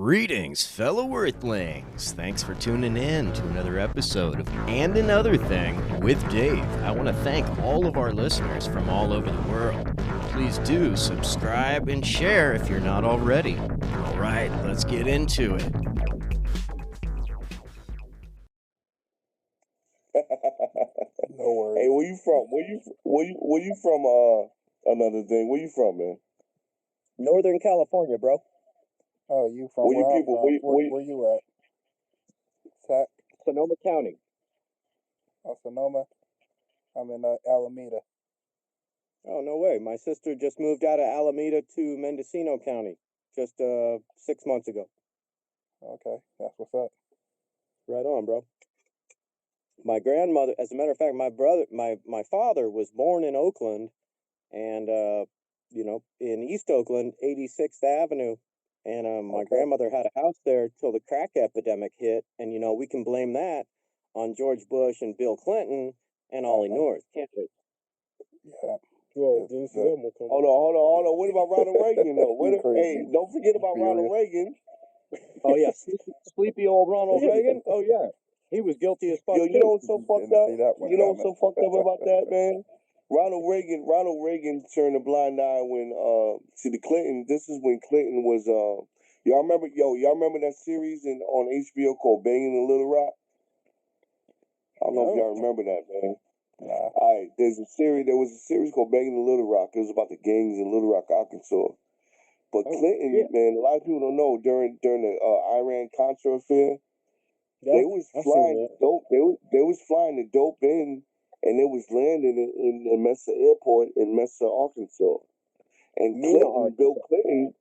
Greetings, fellow Earthlings. Thanks for tuning in to another episode of And Another Thing with Dave. I want to thank all of our listeners from all over the world. Please do subscribe and share if you're not already. All right, let's get into it. No worries. Hey, where you from? Where you from? Another thing. Where you from, man? Northern California, bro. Oh, you from Where you where I'm people? from? Where you at? Sac, Sonoma County. Sonoma. I'm in Alameda. Oh, no way. My sister just moved out of Alameda to Mendocino County just 6 months ago. Okay, that's what's up. Right on, bro. My grandmother, as a matter of fact, my father was born in Oakland and, in East Oakland, 86th Avenue. And my Okay. grandmother had a house there till the crack epidemic hit. And, we can blame that on George Bush and Bill Clinton and Ollie North, can't we? Yeah. Well, Yes, Hold on. What about Ronald Reagan though? You crazy. Hey, don't forget about You Ronald serious? Reagan. Oh, yeah. Sleepy old Ronald Reagan? Oh, yeah. He was guilty as fuck, Yo, you too. know what's so fucked Didn't up? see that one You know what's coming. so fucked up about that, man? Ronald Reagan turned a blind eye when to the Clinton. This is when Clinton was y'all remember that series on HBO called Banging in Little Rock? I don't know if No. y'all remember that, man. Nah. All right, there was a series called Banging in Little Rock. It was about the gangs in Little Rock, Arkansas. But Oh, Clinton, shit. man, a lot of people don't know during the Iran Contra affair, Yeah, they was I've flying seen the that. dope. They was flying the dope in, and it was landing in Mesa Airport in Mesa, Arkansas. And Mena, Bill Arkansas. Clinton,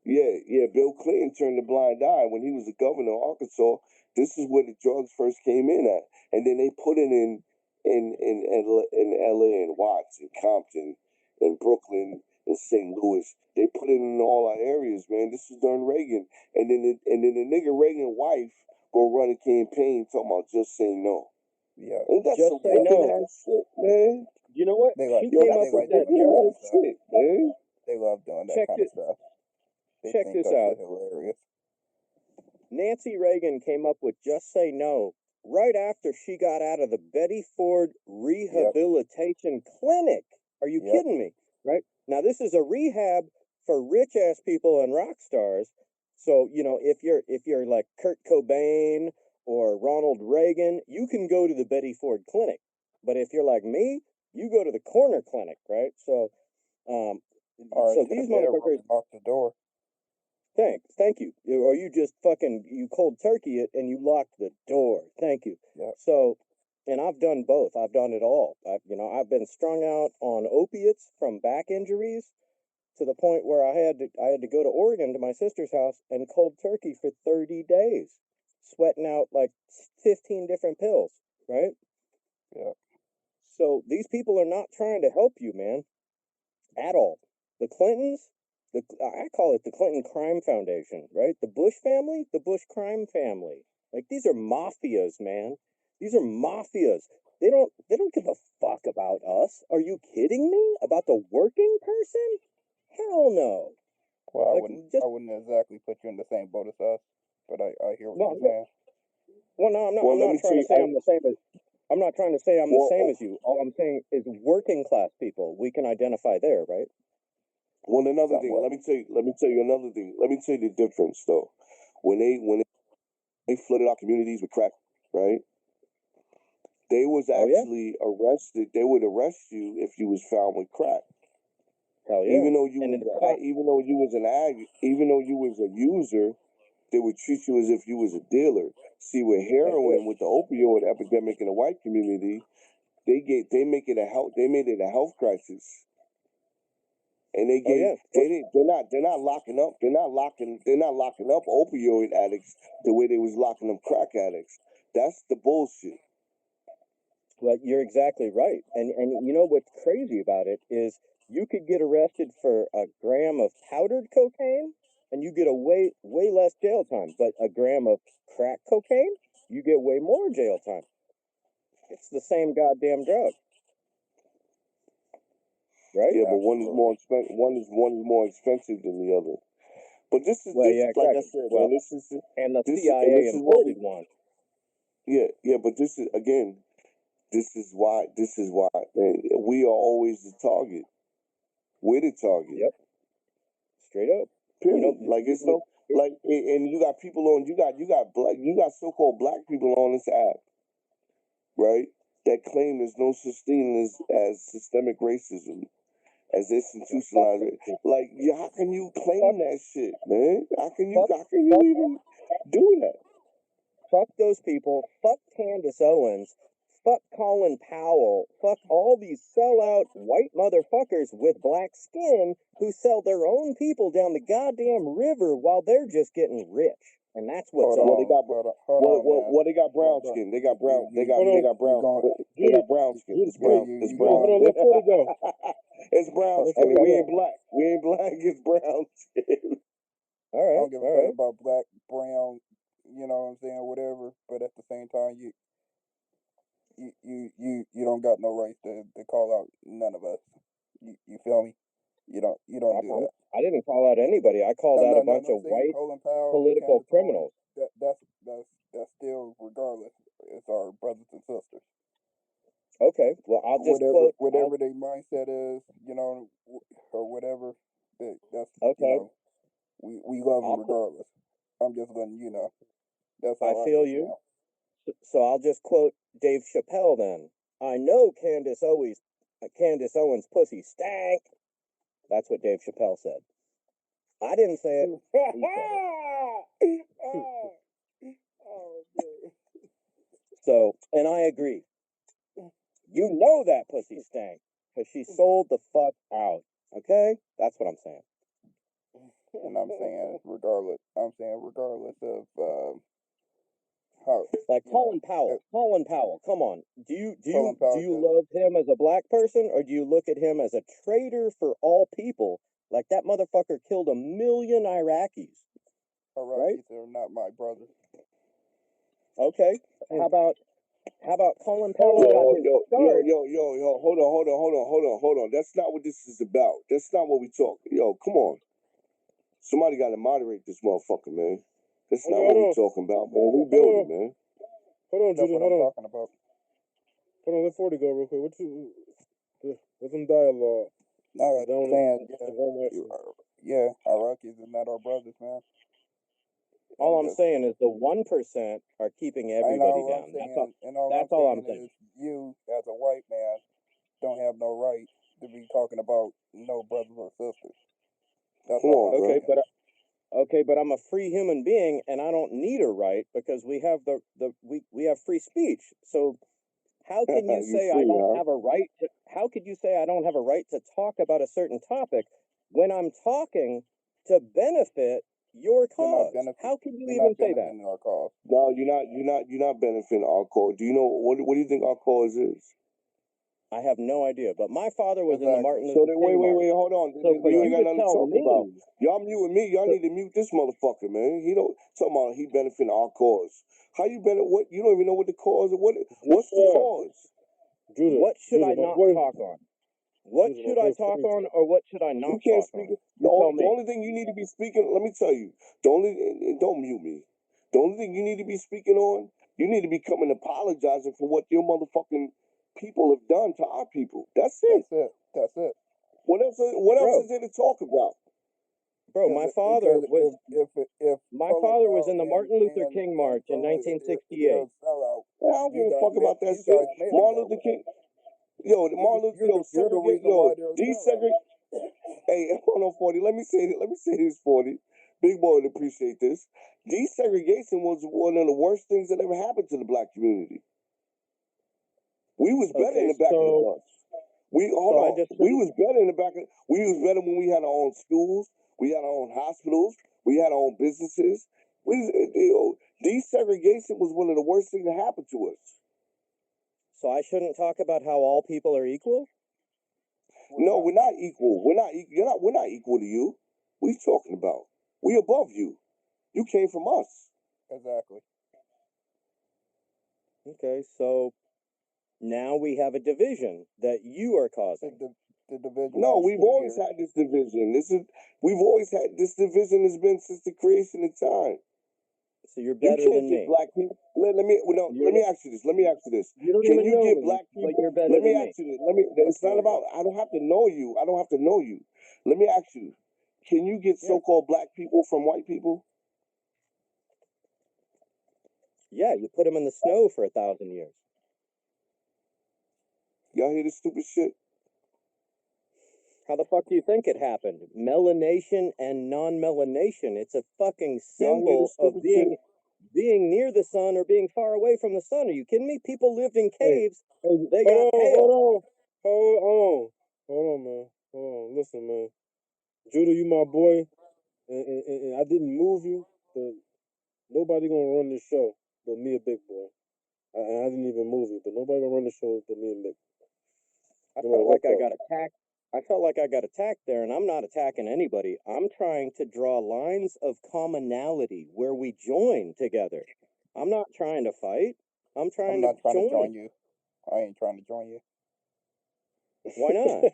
Bill Clinton turned a blind eye when he was the governor of Arkansas. This is where the drugs first came in at, and then they put it in L.A. and Watts and Compton and Brooklyn and St. Louis. They put it in all our areas, man. This was during Reagan, and then the nigga Reagan wife go run a campaign talking about just say no. Yeah. Ain't that Just some say wicked no. ass shit, man? You know what? They like She Yo, came that's up they some with like that doing wicked that joke. kind of ass stuff. shit, man. They love doing that Check kind this. of stuff. They Check think this that out. shit hilarious. Nancy Reagan came up with just say no right after she got out of the Betty Ford Rehabilitation Clinic. Are you Yep. kidding me? Right? Now this is a rehab for rich ass people and rock stars. So, if you're like Kurt Cobain or Ronald Reagan, you can go to the Betty Ford Clinic. But if you're like me, you go to the corner clinic, right? So Or so to the these bedroom motherfuckers off the door. Thank you. Or you just you cold turkey it and you locked the door. Thank you. Yep. So, and I've done both. I've done it all. I've been strung out on opiates from back injuries to the point where I had to go to Oregon to my sister's house and cold turkey for 30 days, sweating out like 15 different pills, right? Yeah. So these people are not trying to help you, man, at all. The Clintons, I call it the Clinton Crime Foundation, right? The Bush family, the Bush crime family. Like these are mafias, man. These are mafias. They don't give a fuck about us. Are you kidding me? About the working person? Hell no. Well, Like I wouldn't exactly put you in the same boat as us, but I hear what well, you're saying. well, no, I'm not. Well, I'm let not me trying tell to say I'm the same as. I'm not trying to say I'm the Well, same as you. All I'm saying is working class people. We can identify there, right? well, another thing. Somewhat. Let me tell you another thing. Let me tell you the difference, though. When they flooded our communities with crack, right? They was Oh yeah. actually arrested. They would arrest you if you was found with crack. Hell yeah. Even though you And was in the even though you was even though you was a user, they would treat you as if you was a dealer. See, with heroin, with the opioid epidemic in the white community, they made it a health crisis, and Oh yeah. they're not locking up opioid addicts the way they was locking up crack addicts. That's the bullshit. Well, you're exactly right. And you know what's crazy about it is you could get arrested for a gram of powdered cocaine and you get a way less jail time. But a gram of crack cocaine, you get way more jail time. It's the same goddamn drug, right? Yeah, but Absolutely. one is more expensive than the other. But this is Well, yeah, like I exactly. said, Well, man. This is and the this CIA and this is what imported we one. yeah. But this is again. This is why. And we are always the target. We're the target. Yep, straight up. Period. Like it's no like, and you got people on. You got so-called black people on this app, right? That claim there's no such thing as systemic racism, as institutionalized. Like, how can you claim that shit, man? How can you even do that? Fuck those people. Fuck Candace Owens. Fuck Colin Powell. Fuck all these sellout white motherfuckers with black skin who sell their own people down the goddamn river while they're just getting rich. And that's what's Hold up. Well, they got on, they got brown man. skin. They got brown. They Hold on. got brown. They got brown skin. It's brown. It's you brown. going- Let's let it go. It's brown skin. Okay. We ain't black. We ain't black. It's brown skin. All I right. don't give a All fuck right. about black, brown, you know what I'm saying, whatever. But at the same time, you don't got no right to call out none of us. You feel me? You don't do that. I didn't call out anybody. I called out a bunch of saying white Colin Powell, political Candace criminals. Owens, that's still regardless. It's our brothers and sisters. Okay. Well, I'll just quote. Whatever their mindset is, you know, or whatever. That's Okay. you know, we love them I'll- regardless. I'm just letting you know. That's how I feel get you. down. So I'll just quote Dave Chappelle then. I know Candace Owens' pussy stank. That's what Dave Chappelle said. I didn't say it. He said it. So, and I agree. You know that pussy stank because she sold the fuck out. Okay, that's what I'm saying. And I'm saying regardless. Of how. Like you Colin know, Powell. Colin Powell. Come on. Do you Colin Powell just- love him as a black person, or do you look at him as a traitor for all people? Like that motherfucker killed 1 million Iraqis. Iraqis are not my brothers. Okay. How about Colin Powell got his start? Yo, hold on. That's not what this is about. That's not what we talk. Yo, come on. Somebody got to moderate this motherfucker, man. That's not what we talking about, man. We building, man. Hold on, That's what I'm talking about. Hold on, let 40 go real quick. What's some dialogue? No, I'm saying, yeah, Iraqis are not our brothers, man. All I'm saying is the 1% are keeping everybody down. That's all I'm saying. Is you, as a white man, don't have no right to be talking about no brothers or sisters. That's Come all. on, bro. Okay, but I'm a free human being and I don't need a right because we have we have free speech. So how can you say I don't have a right to how could you say I don't have a right to talk about a certain topic when I'm talking to benefit your cause? How can you even say that? Our cause. No, you're not benefiting our cause. Do you know what do you think our cause is? I have no idea, but my father was in the Martin So Luther King march. wait, hold on. So for You you ain't to got nothing to tell talk me, about. Y'all muting me. Y'all need to mute this motherfucker, man. He don't talking about he benefiting our cause. How you benefit? What you don't even know what the cause is. What's the cause? What should I not talk on? What should I talk on, or what should I not You can't talk speak. on? The Tell me. only thing you need to be speaking. Let me tell you. Don't mute me. The only thing you need to be speaking on. You need to be coming apologizing for what your motherfucking people have done to our people. That's it. That's it. What else is there to talk about? Bro, my father was if my father was in the Martin Luther King march in 1968. I don't give a fuck about that shit. Martin Luther King. Yo, desegregate. Hey, hold on, 40. Let me say this, 40. Big boy would appreciate this. Desegregation was one of the worst things that ever happened to the black community. We was better in the back of the bus. We was better in the back. We was better when we had our own schools. We had our own hospitals. We had our own businesses. Desegregation was one of the worst things that happened to us. So I shouldn't talk about how all people are equal? No, we're not equal. We're not equal to you. What are you talking about? We above you. You came from us. Exactly. Okay, so now we have a division that you are causing. the division No, all we've these always years. had this division. We've always had this division has been since the creation of time. So you're You better can't than get me. black people. Let me ask you this. Let me ask you this. You don't Can even you know get me, black but people? you're better Let me than me. ask you this. It's not about. I don't have to know you. I don't have to know you. Let me ask you. Can you get Yeah. so-called black people from white people? Yeah, you put them in the snow for 1,000 years. Y'all hear this stupid shit? How the fuck do you think it happened? Melanation and non-melanation. It's a fucking Y'all hear symbol this of stupid shit? being near the sun or being far away from the sun. Are you kidding me? People lived in Hey, caves. hey, They got tails. hold on, man. Hold on. Listen, man. Judah, you my boy, and I didn't move you, but nobody gonna run this show but me and Big Boy. I didn't even move you, but nobody gonna run the show but me and Big. I No matter felt what like I color. got attacked. I felt like I got attacked there, and I'm not attacking anybody. I'm trying to draw lines of commonality where we join together. I'm not trying to fight. I'm I'm trying not to trying to join join. you. I ain't trying to join you. Why not?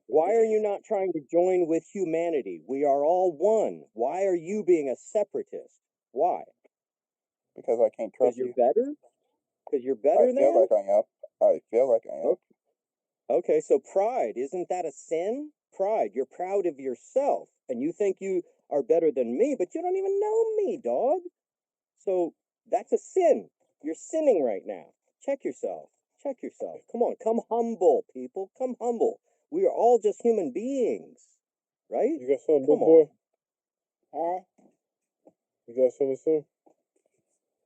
Why are you not trying to join with humanity? We are all one. Why are you being a separatist? Why? Because I can't Because trust you're you. better? Because you're I better feel than? like I am. I feel like I am. Okay, so pride, isn't that a sin? Pride, you're proud of yourself, and you think you are better than me, but you don't even know me, dog. So that's a sin. You're sinning right now. Check yourself. Check yourself. Come on, come humble, people. Come humble. We are all just human beings, right? You got something, Come Big Boy? Huh? You got something to say?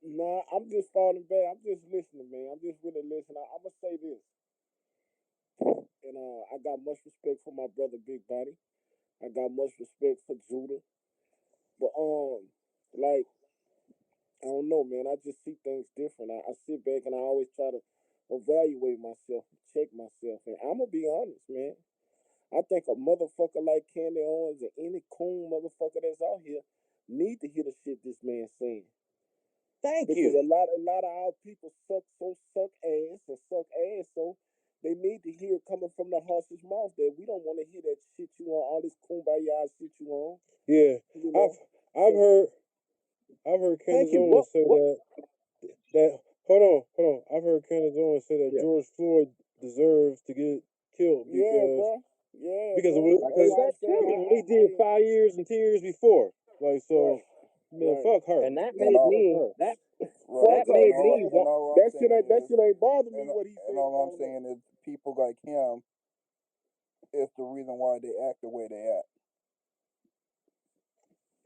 Nah, I'm just falling back. I'm just listening, man. I'm just really listening. I'm gonna say this, and I got much respect for my brother Big Body. I got much respect for Judah, but like I don't know, man. I just see things different. I sit back and I always try to evaluate myself, check myself, and I'm gonna be honest, man. I think a motherfucker like Candy Owens and any coon motherfucker that's out here need to hear the shit this man saying. Thank Because you. a lot of our people suck ass, so they need to hear it coming from the horse's mouth that we don't want to hear that shit you on, all this kumbaya shit you on. Yeah, You know? I've heard Thank Candace you. Owens say What? that. Hold on. I've heard Candace Owens say that Yeah. George Floyd deserves to get killed Yeah, because bro. Yeah, because of bro. what, That's I heard why because I'm that saying too. what he did 5 years and 10 years before. Like, so, man, right. fuck her. And that And made all, Fuck me her. that right. made And all, me and want all I'm saying That is, shit ain't bothering me and, what he and said all I'm about him. saying is, people like him is the reason why they act the way they act.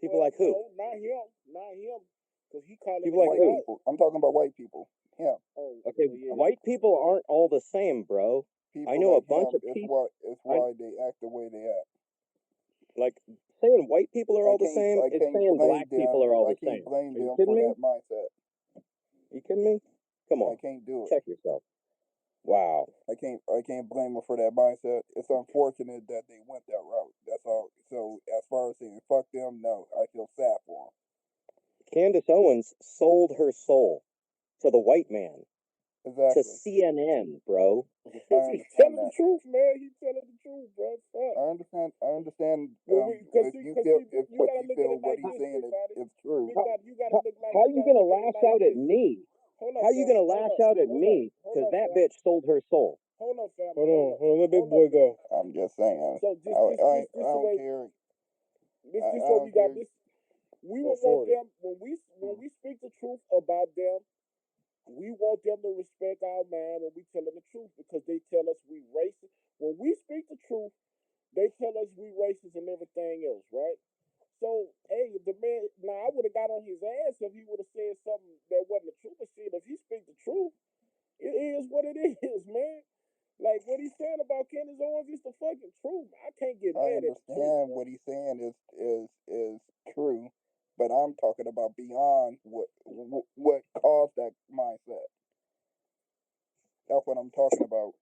people like who? No, not him. Because he calling People like White who? people. I'm talking about white people. Him. Oh, Okay, yeah. white people aren't all the same, bro. People I know like a bunch him of is people. why they act the way they act. Like saying white people are all the same I is can't saying blame black people them. are all I the can't same. blame Are you them kidding for me? that mindset. You kidding me? Come I on, can't do it. check yourself. Wow. I can't blame them for that mindset. It's unfortunate that they went that route. That's all. So as far as saying fuck them, no, I feel sad for them. Candace Owens sold her soul to the white man, to Exactly. CNN, bro. I He's understand telling that. the truth, man. He's telling the truth, bro. Fuck. I understand. Because If you what gotta you look at feel it what like he's this, saying Big Body. is true. Big Body, you gotta How, look like how you you gotta gonna look at it lash like out at this. me? Hold up, How you fam. gonna lash out at me? Because that fam. bitch sold her soul. Hold up, fam. Hold on. Let Big Boy go. I'm just saying. So this I the don't way care. this I what we don't got. care. This we Go would want 40. them when we speak the truth about them. We want them to respect our man when we telling the truth because they tell us we racist. When we speak the truth, they tell us we racist and everything else, right? So, hey, the man, now I would have got on his ass if he would have said something that wasn't the truth. But shit, if he speak the truth, it is what it is, man. Like what he's saying about Candace Owens is the fucking truth. I can't get I mad at the truth. understand what he's saying is true, but I'm talking about beyond what caused that mindset. That's what I'm talking about.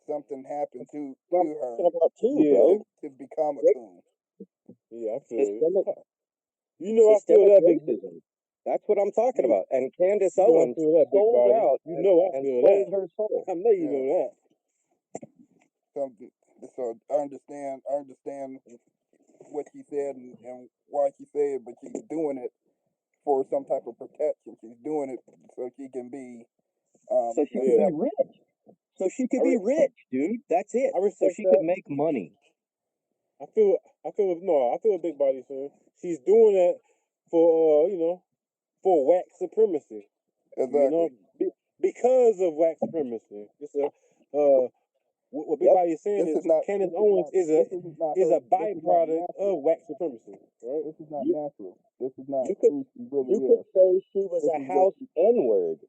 Something happened to her About too, Yeah. bro. to become a coon. Yeah, I feel Systemic, it. You know I feel systemic that, Big racism. That's what I'm talking You- about. And Candace You know I Owens feel that, Big sold Body. out You know I and feel sold that. her soul. I know you Yeah. know that. something. So I understand what she said and why she said it, but she's doing it for some type of protection. She's doing it so she can be So she could Yeah. be accepted. rich. So she could I be re- rich, dude. That's it. I So respect she could that. make money. I feel what Big Body saying. She's doing that for for wax supremacy. You know, Exactly. because of wax supremacy. It's a what Big Yep. Body is saying This is is not. Candace This is Owens not. is This is not her. a This is not byproduct natural. of wax supremacy, right? This is not You natural. This is not you could who she really you could is. say she was This a is what house N-word,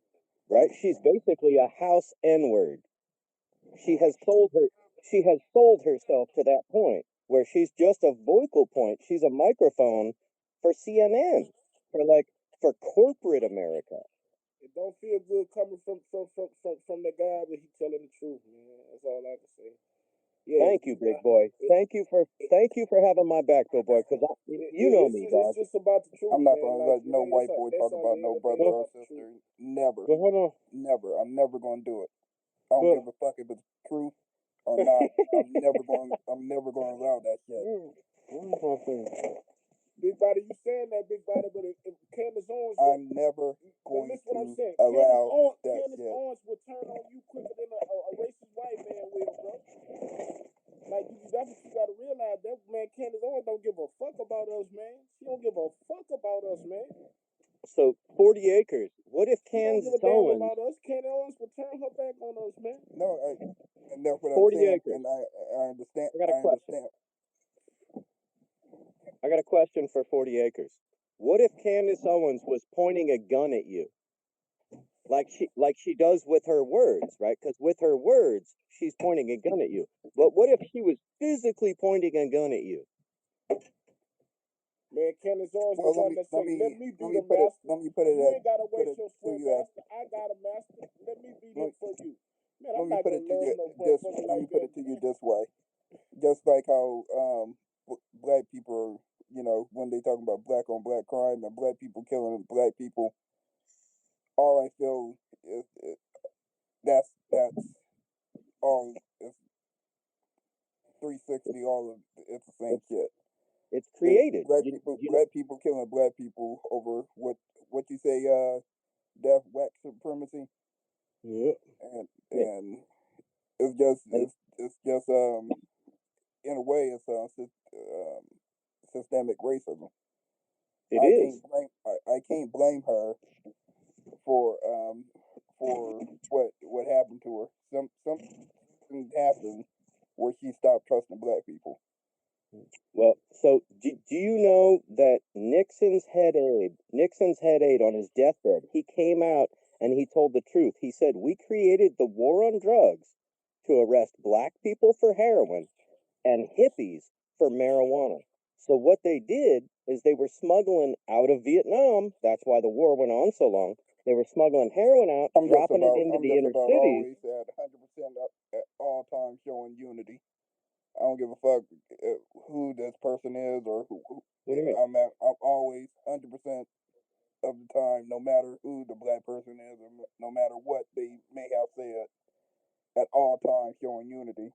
right? She's basically a house N-word. She has sold herself to that point where she's just a vocal point. She's a microphone for CNN, for corporate America. It don't feel good coming from the guy, but he telling the truth, man. That's all I can say. Yeah. Thank you, big boy. Thank you for having my back, big boy. Because you know me, dog. It's just about the truth. I'm not man. gonna Like, let you no know, white that's boy that's talk all about the no end of the brother day or about the sister. truth. Never, But hold on. never. I'm never gonna do it. I don't But give a fuck if it's truth or not. I'm never gonna allow that shit. what's my thing? Big Body, you saying that, Big Body, but if Candace Owens, I'm never but going listen what I'm to saying. allow that Candace shit. Owens will turn on you quicker than a racist white man will, bro. Like, that's what you gotta realize. That man, Candace Owens don't give a fuck about us, man. She don't give a fuck about us, man. So 40 acres. What if She don't give a Candace damn Owens? about us. Candace Owens will turn her back on us, man. No, and that's what I'm 40 saying. acres. And I understand. I got a I question. understand. I got a question for 40 acres. What if Candace Owens was pointing a gun at you? Like she does with her words, right? Because with her words, she's pointing a gun at you. But what if she was physically pointing a gun at you? Man, Candace Owens Well, the one that say, let me be the put it. master. Let me put it. You ain't gotta Put waste it your to sweat, you. master. I got a master. Let me be Let, them for you. Man, let I'm me not put gonna it to love you no this. motherfucker Let me like put that. it to you this way. Just like how black people, when they talk about black on black crime and black people killing black people, all I feel is that's all. It's 360. All of it's the same shit. It's created. Black people killing black people over what you say, death, white supremacy, yeah. and it's just And it's just in a way it's systemic racism. it is. I can't blame her for what happened to her. Something happened where she stopped trusting black people. Well, so do you know that Nixon's head aide on his deathbed, he came out and he told the truth. He said, we created the war on drugs to arrest black people for heroin and hippies for marijuana. So what they did is they were smuggling out of Vietnam. That's why the war went on so long. They were smuggling heroin out, dropping it into the inner cities. Always at 100% at all times showing unity. I don't give a fuck who this person is or who. What do you mean? I'm always 100% of the time, no matter who the black person is or no matter what they may have said, at all times showing unity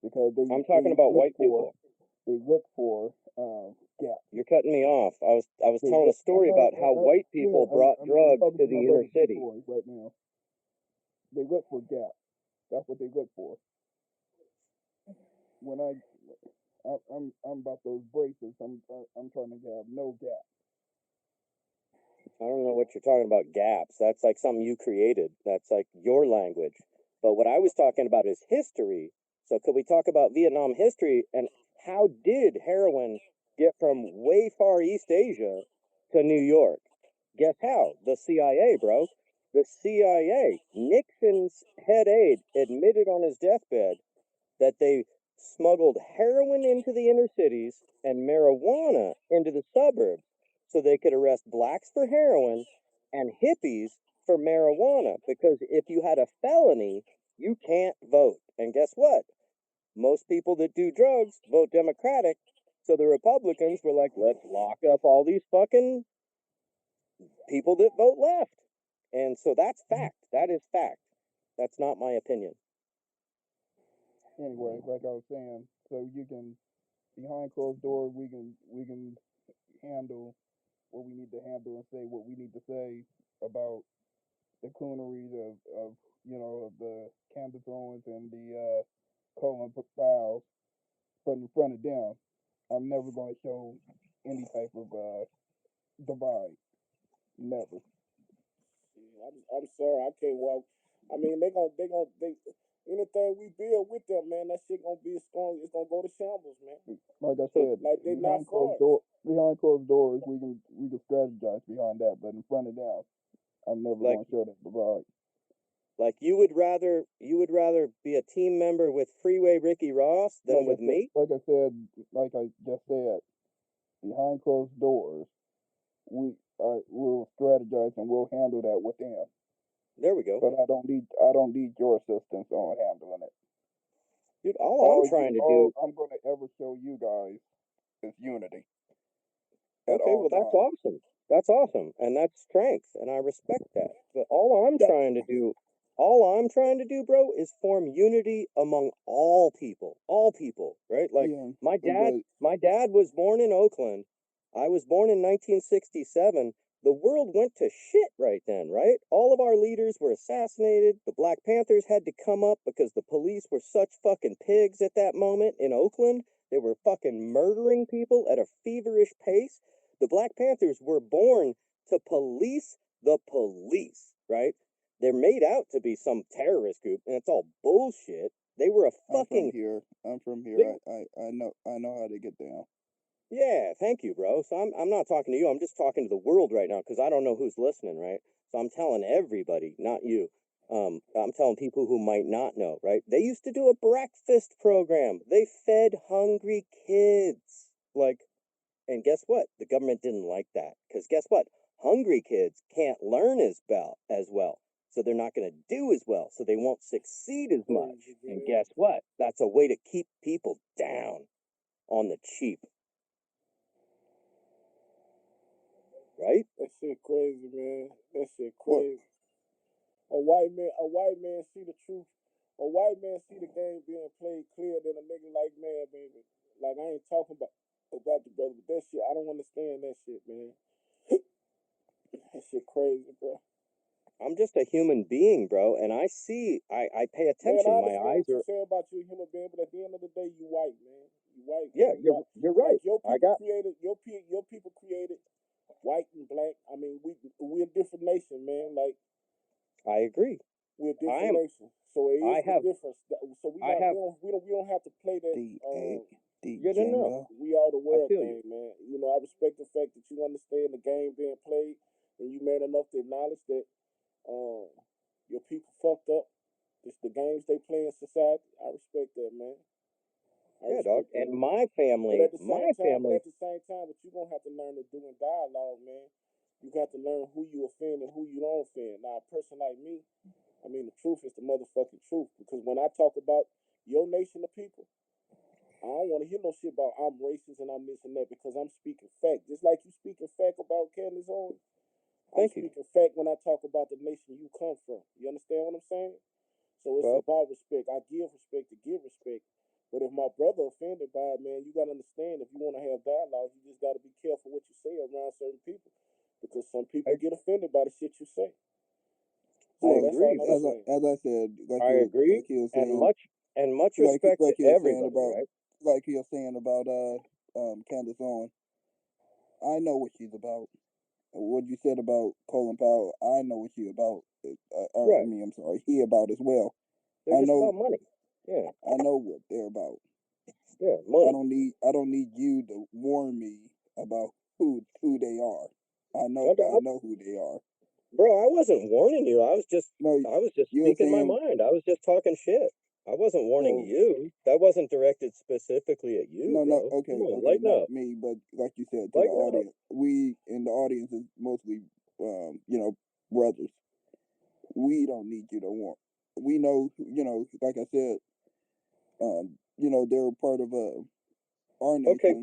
because I'm talking about white people. They look for gaps. You're cutting me off. I was telling a story about how white people brought drugs to the inner city. Right now, they look for gaps. That's what they look for. When I'm about those braces. I'm trying to have no gaps. I don't know what you're talking about, gaps. That's like something you created. That's like your language. But what I was talking about is history. So could we talk about Vietnam history and how did heroin get from way far East Asia to New York? Guess how? The CIA, bro. The CIA. Nixon's head aide admitted on his deathbed that they smuggled heroin into the inner cities and marijuana into the suburbs so they could arrest blacks for heroin and hippies for marijuana. Because if you had a felony, you can't vote. And guess what? Most people that do drugs vote Democratic. So the Republicans were like, let's lock up all these fucking people that vote left. And so that's fact. That is fact. That's not my opinion. anyway, like I was saying, so you can behind closed doors, we can handle what we need to handle and say what we need to say about the cooneries of of the Candace Owens and the Colin Powell. But in front of them, I'm never going to show any type of divide. Never. I'm sorry, I can't walk. I mean, they anything we build with them, man, that shit gonna be strong. It's gonna go to shambles, man. Like I said, Like they not for us. behind closed doors, we can strategize behind that. But in front of them, I'm never Like going to show that divide. like you would rather be a team member with Freeway Ricky Ross than with me? Like I just said, behind closed doors, we'll strategize and we'll handle that with them. There we go. But I don't need your assistance on handling it. Dude, all I'm trying to do. I'm going to ever show you guys is unity. Okay, well that's awesome. That's awesome, and that's strength, and I respect that. But all I'm trying to do, bro, is form unity among all people, right? Like Yeah, my dad was born in Oakland. I was born in 1967. The world went to shit right then, right? All of our leaders were assassinated. The Black Panthers had to come up because the police were such fucking pigs at that moment in Oakland. They were fucking murdering people at a feverish pace. The Black Panthers were born to police the police, right? They're made out to be some terrorist group, and it's all bullshit. They were a fucking. I'm from here. I know how to get down. Yeah, thank you, bro. So I'm not talking to you. I'm just talking to the world right now because I don't know who's listening, right? So I'm telling everybody, not you. I'm telling people who might not know, right? They used to do a breakfast program. They fed hungry kids. And guess what? The government didn't like that because guess what? Hungry kids can't learn as well. So they're not going to do as well. So they won't succeed as much. And guess what? That's a way to keep people down on the cheap. Right? That shit crazy, man. That shit crazy. A white man see the truth. A white man see the game being played clear than a nigga like man, baby. Like I ain't talking about the brother, but that shit, I don't understand that shit, man. That shit crazy, bro. I'm just a human being, bro, and I pay attention. Man, I My eyes understand what are. you say about you a human being, but at the end of the day, you white, man. You white. Yeah, Man. you're right. Like your people created white and black. I mean, we're a different nation, man. Like I agree. we're a different nation, so it is a difference. So we don't have to play that. We are the world thing, man. You know, I respect the fact that you understand the game being played, and you man enough to acknowledge that your people fucked up. It's the games they play in society. I respect that, man. Yeah, dog. And my family, but at the same time, what you gonna have to learn to do in dialogue, man. You got to learn who you offend and who you don't offend. Now, a person like me, I mean, the truth is the motherfucking truth. Because when I talk about your nation of people, I don't want to hear no shit about I'm racist and I'm this and that because I'm speaking fact. Just like you speaking fact about Candace Owens. I'm speaking fact when I talk about the nation you come from. You understand what I'm saying? So it's about respect. I give respect to give respect. But if my brother offended by it, man, you got to understand if you want to have dialogue, you just got to be careful what you say around certain people. Because some people get offended by the shit you say. So I agree. As I said, I agree. And much respect to everybody, right? Like you're saying about Candace Owens. I know what she's about. What you said about Colin Powell, I know what she's about. Right. I mean, I'm sorry, he about as well. They're just about money. Yeah. I know what they're about. Yeah, money. I don't need you to warn me about who they are. I know who they are. Bro, I wasn't warning you. I was just speaking my mind. I was just talking shit. I wasn't warning you. That wasn't directed specifically at you. No, okay, lighten not up. me, but like you said, to the audience. We in the audience is mostly, brothers. We don't need you to warn. We know, like I said, they're part of our nation. Okay.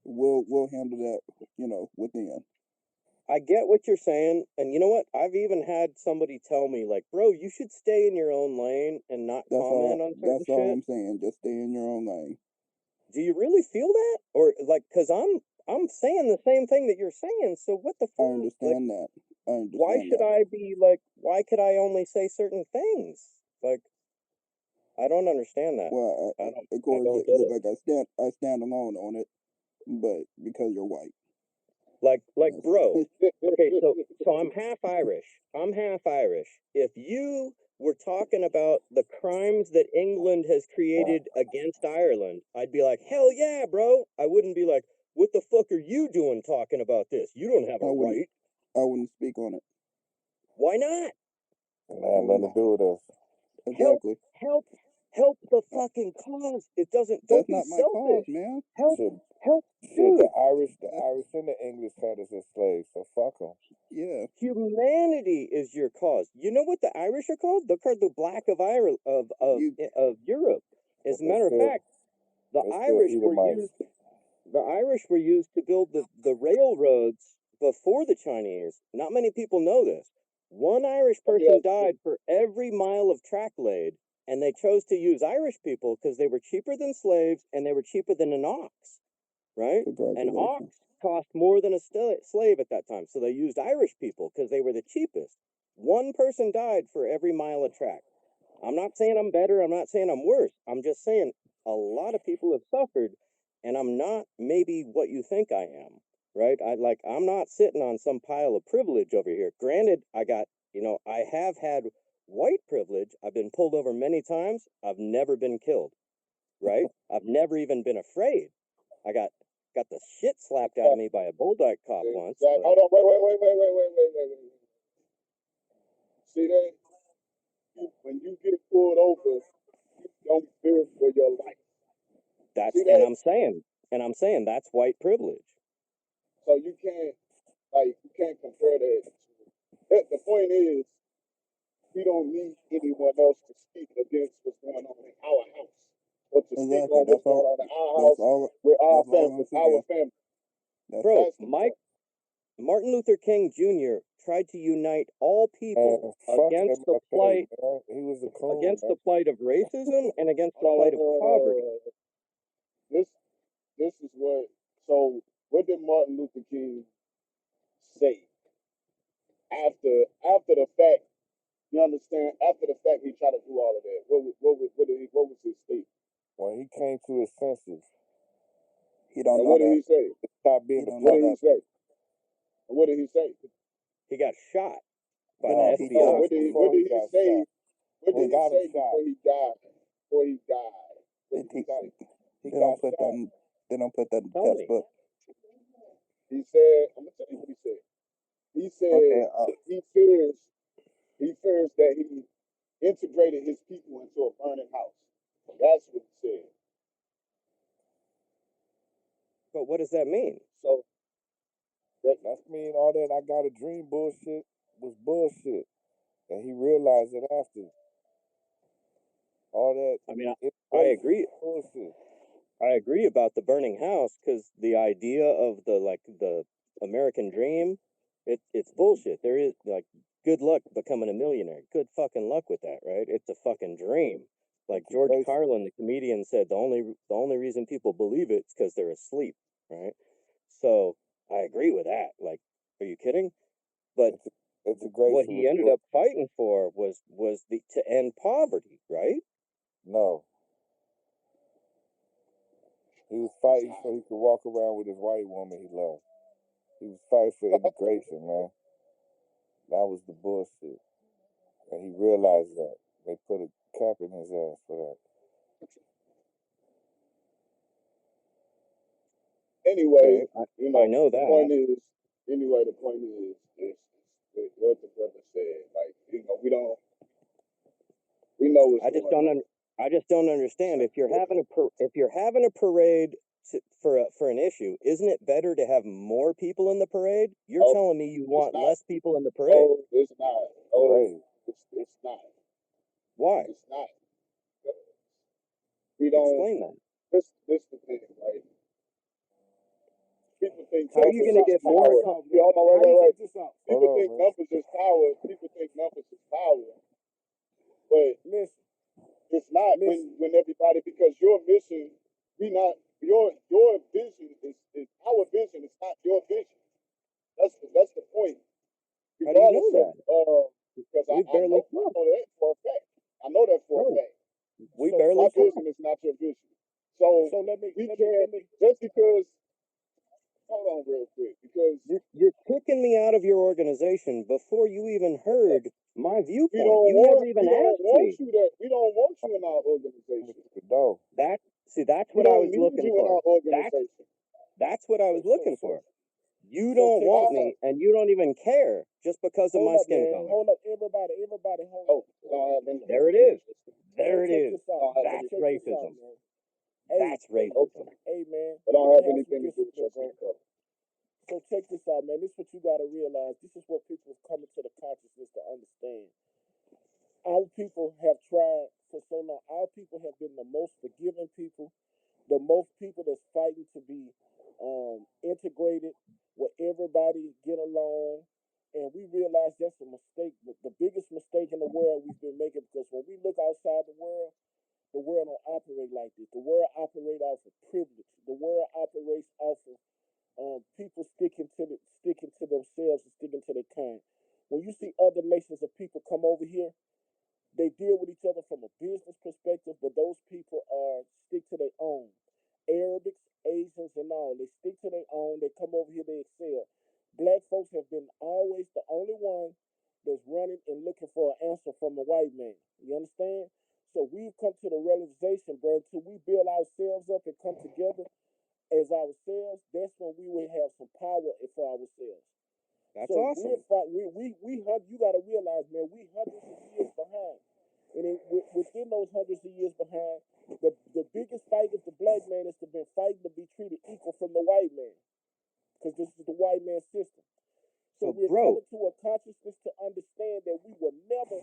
We'll handle that, within. I get what you're saying, and you know what? I've even had somebody tell me, like, bro, you should stay in your own lane and not comment on certain That's all shit. I'm saying. Just stay in your own lane. Do you really feel that? Or like, cause I'm saying the same thing that you're saying, so what the I fuck? Like, understand that. I why understand should that. I be like, why could I only say certain things? Like, I don't understand that. Well, I of course, don't it get look it. like I stand alone on it, but because you're white. Like, That's- bro, okay, so I'm half Irish. I'm half Irish. If you were talking about the crimes that England has created against Ireland, I'd be like, hell yeah, bro. I wouldn't be like, what the fuck are you doing talking about this? You don't have a right. I wouldn't speak on it. Why not? Nah, nothing to do with us. Exactly. Help the fucking cause. It doesn't. That's Don't be not my cause, selfish. man. Help, Shit, dude. the Irish and the English had us as slaves, so fuck them. Yeah. Humanity is your cause. You know what the Irish are called? They're called the Black of Ireland of Europe. As a But matter of fact, the they still Irish were Edomites. used to build the railroads before the Chinese. Not many people know this. One Irish person died for every mile of track laid, and they chose to use Irish people because they were cheaper than slaves and they were cheaper than an ox, right? An ox Congratulations. cost more than a slave at that time, so they used Irish people because they were the cheapest. One person died for every mile of track. I'm not saying I'm better. I'm not saying I'm worse. I'm just saying a lot of people have suffered, and I'm not maybe what you think I am, right? I'm not sitting on some pile of privilege over here. Granted, I have had white privilege. I've been pulled over many times. I've never been killed, right? I've never even been afraid. I got the shit slapped out of me by a bulldog cop once. Hold on, wait. See that? When you get pulled over, you don't fear for your life. That's See that? and I'm saying that's white privilege. So you can't compare that. The point is, we don't need anyone else to speak against what's going on in our house, or to speak Exactly. on what's going on in our house with our I'm saying. family. Bro, That's the Martin Luther King Jr. tried to unite all people Fuck against the MLK, plight man. He was a coon, man. of racism and against the plight of poverty. This is what. So what did Martin Luther King say after the fact? You understand? After the fact, he tried to do all of that. What was his state? When he came to his senses, He don't And know what did that. he say? stop He being a don't What know did fucking. he that. say? And what did he say? He got shot by They don't the teach No, FBI. us. what did he got say? shot. What They did he got him say shot. before he died? Before he died, They what did he teach. say? He They got don't put shot. that. They don't put that in the Tell me. textbook. He said, "I'm gonna tell you what he said. He said Okay. he fears that he integrated his people into a burning house. That's what he said. But what does that mean? So That's mean all that I got a dream bullshit was bullshit, and he realized it after. All that I mean, I integration agree. was bullshit. I agree about the burning house because the idea of the American dream, it's bullshit. There is good luck becoming a millionaire. Good fucking luck with that, right? It's a fucking dream. Like George Integration. Carlin, the comedian, said the only reason people believe it's because they're asleep, right? So I agree with that. Like, are you kidding? But Integration what he was ended up fighting for was to end poverty, right? no. He was fighting so he could walk around with his white woman he loved. He was fighting for integration, man. That was the bullshit. And he realized that. They put a cap in his ass for that. anyway, Okay, you I know the that. point is what the brother said. Like, we know what's I just going on. I just don't understand. If you're having a parade for an issue, isn't it better to have more people in the parade? You're Oh, telling me you it's want not. less people in the parade. Oh, it's not. Oh, Parade. it's not. Why? It's not. We don't. Explain that. This the thing, right? people think How are you numbers going to is get more? power. See, hold on, wait, Check wait. this out. People Hold on, think man. numbers is power. People think numbers is power, but Listen, it's not listen. when everybody, because your mission, we not your vision is our vision. It's not your vision. That's the point. How do you know Regardless that? of because We I barely know talk, that for a fact. I know that for a bro. fact. We So barely My talk. vision is not your vision. So so let me we let can't me just because. Hold on, real quick, because You're kicking me out of your organization before you even heard my we viewpoint. don't You never want even asked me. we don't want you in our organization. No. That's We what I don't was need looking you in for. our organization. That's what I was looking for. You so don't check want this out. me, and you don't even care just because of Hold my up, skin man. color. Hold up, everybody, hold Oh, up. don't have any. There it is. So There it check is. this out. Don't have That's any. Check this out, racism. man. Hey, That's hey, racism. hey, man. They don't You have have some anything to do with your discipline, skin bro. color. So check this out, man. This is what you gotta realize. This is what people have coming to the consciousness to understand. Our people have tried for so long. Our people have been the most forgiving people, the most people that's fighting to be integrated, where everybody get along. And we realize that's a mistake, the biggest mistake in the world we've been making, because when we look outside the world don't operate like this. The world operates off of privilege. The world operates off of people sticking to themselves and sticking to their kind. When you see other nations of people come over here, they deal with each other from a business perspective, but those people are stick to their own. Arabics, Asians, and all, they stick to their own. They come over here, they excel. Black folks have been always the only one that's running and looking for an answer from a white man. You understand? So we've come to the realization, bro, until we build ourselves up and come together as ourselves, that's when we will have some power for ourselves. That's So awesome. you got to realize, man, we hundreds of years behind. And within those hundreds of years behind, the biggest fight of the black man is to be fighting to be treated equal from the white man, because this is the white man system. So So, we're bro, coming to a consciousness to understand that we will never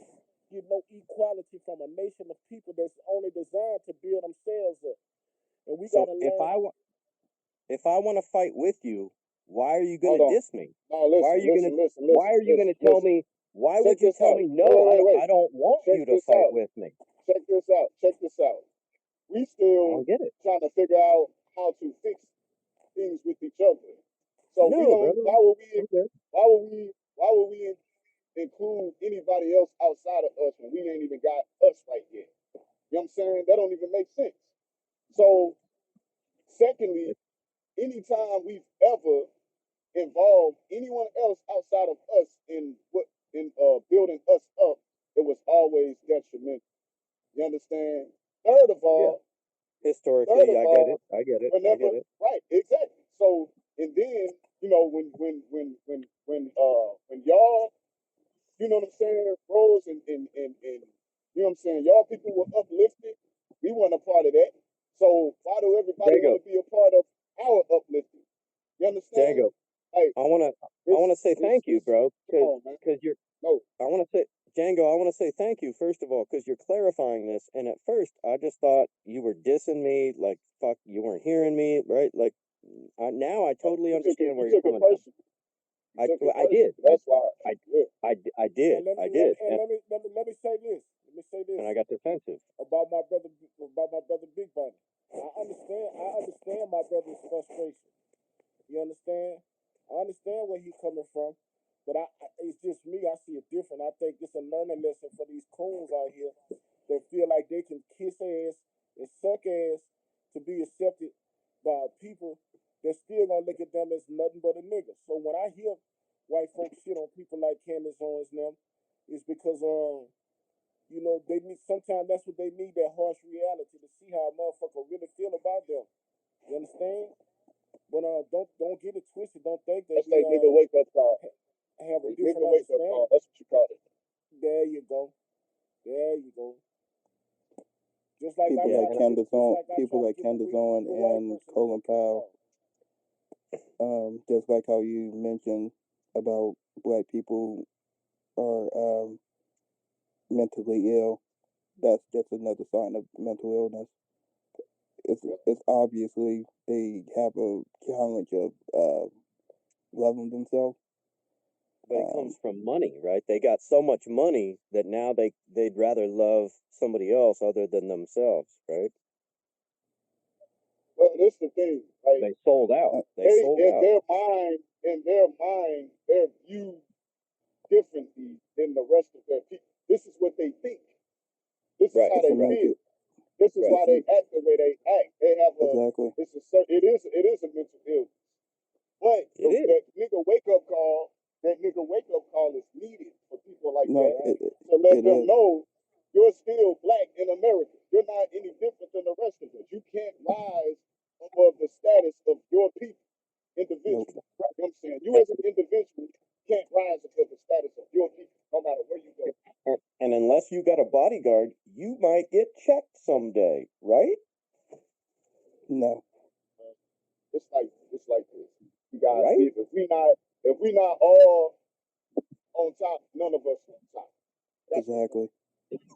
get no equality from a nation of people that's only designed to build themselves up. And we so got to if learn. I want to fight with you, why are you going Hold to on. diss me? No, Why are you going to Why are you going to tell me? Why Check would you this tell out. me no? Wait. I don't want Check you to this fight out. with me. Check this out. Check this out. We I still don't get it. trying to figure out how to fix things with each other. So we No, don't. brother. I'm good. Why would we include anybody else outside of us when we ain't even got us right yet? You know what I'm saying? That don't even make sense. So, secondly, anytime we've ever involved anyone else outside of us in building us up, it was always detrimental. You understand? Third of all, Historically, I get it. I get it. I whenever get it. right, exactly. So and then when y'all, you know what I'm saying, rose and you know what I'm saying, y'all people were uplifted, we weren't a part of that. So why do everybody Django, want to be a part of our uplifting? You understand? Django, Like I wanna say thank you, bro, come on, man. because you're. No, I want to say, Django, I want to say thank you first of all, because you're clarifying this. And at first, I just thought you were dissing me, like fuck, you weren't hearing me, right? Like, now I totally understand where you you're took it coming from. personal. You took it I did. personal. That's why. I Yeah. I did. And let I me did. let me say this. Let me say this And I got defensive. about my brother Big Bunny. I understand my brother's frustration. You understand? I understand where he's coming from, but it's just me. I see it different. I think it's a learning lesson for these coons out here that feel like they can kiss ass and suck ass to be accepted by people that still gonna look at them as nothing but a nigga. So when I hear white folks shit on people like Candace Owens and them, it's because you know, they need, sometimes that's what they need, that harsh reality, to see how a motherfucker really feel about them. You understand? But don't get it twisted. Don't think that That's like nigga wake up call. have a Nigga different wake up understanding. call. That's what you call it. There you go. There you go. Just like People I like try to Candace just Owen, like I people try to like give a Candace weak Owen evil white and person a Colin weak Powell. call. Just like how you mentioned about black people are mentally ill. That's just another sign of mental illness. it's obviously they have a challenge of loving themselves. But it comes from money, right? They got so much money that now they'd rather love somebody else other than themselves, right? Well, this is the thing. Like They sold out. They they sold in out. their mind, they're viewed differently than the rest of their people. This is what they think. This is Right. how It's a they mental. feel. This is Right. why they act the way they act. They have a Exactly. it is a mental illness. But It is. that nigga wake up call is needed for people like No, that to let it them is. know you're still black in America. You're not any different than the rest of us. You can't rise above the status of your people individually. Nope. You know what I'm saying? You as an individual can't rise above the status of your people, no matter where you go. And unless you got a bodyguard, you might get checked someday, right? No. It's like this. You guys, Right? if we not all on top, none of us on top. That's Exactly.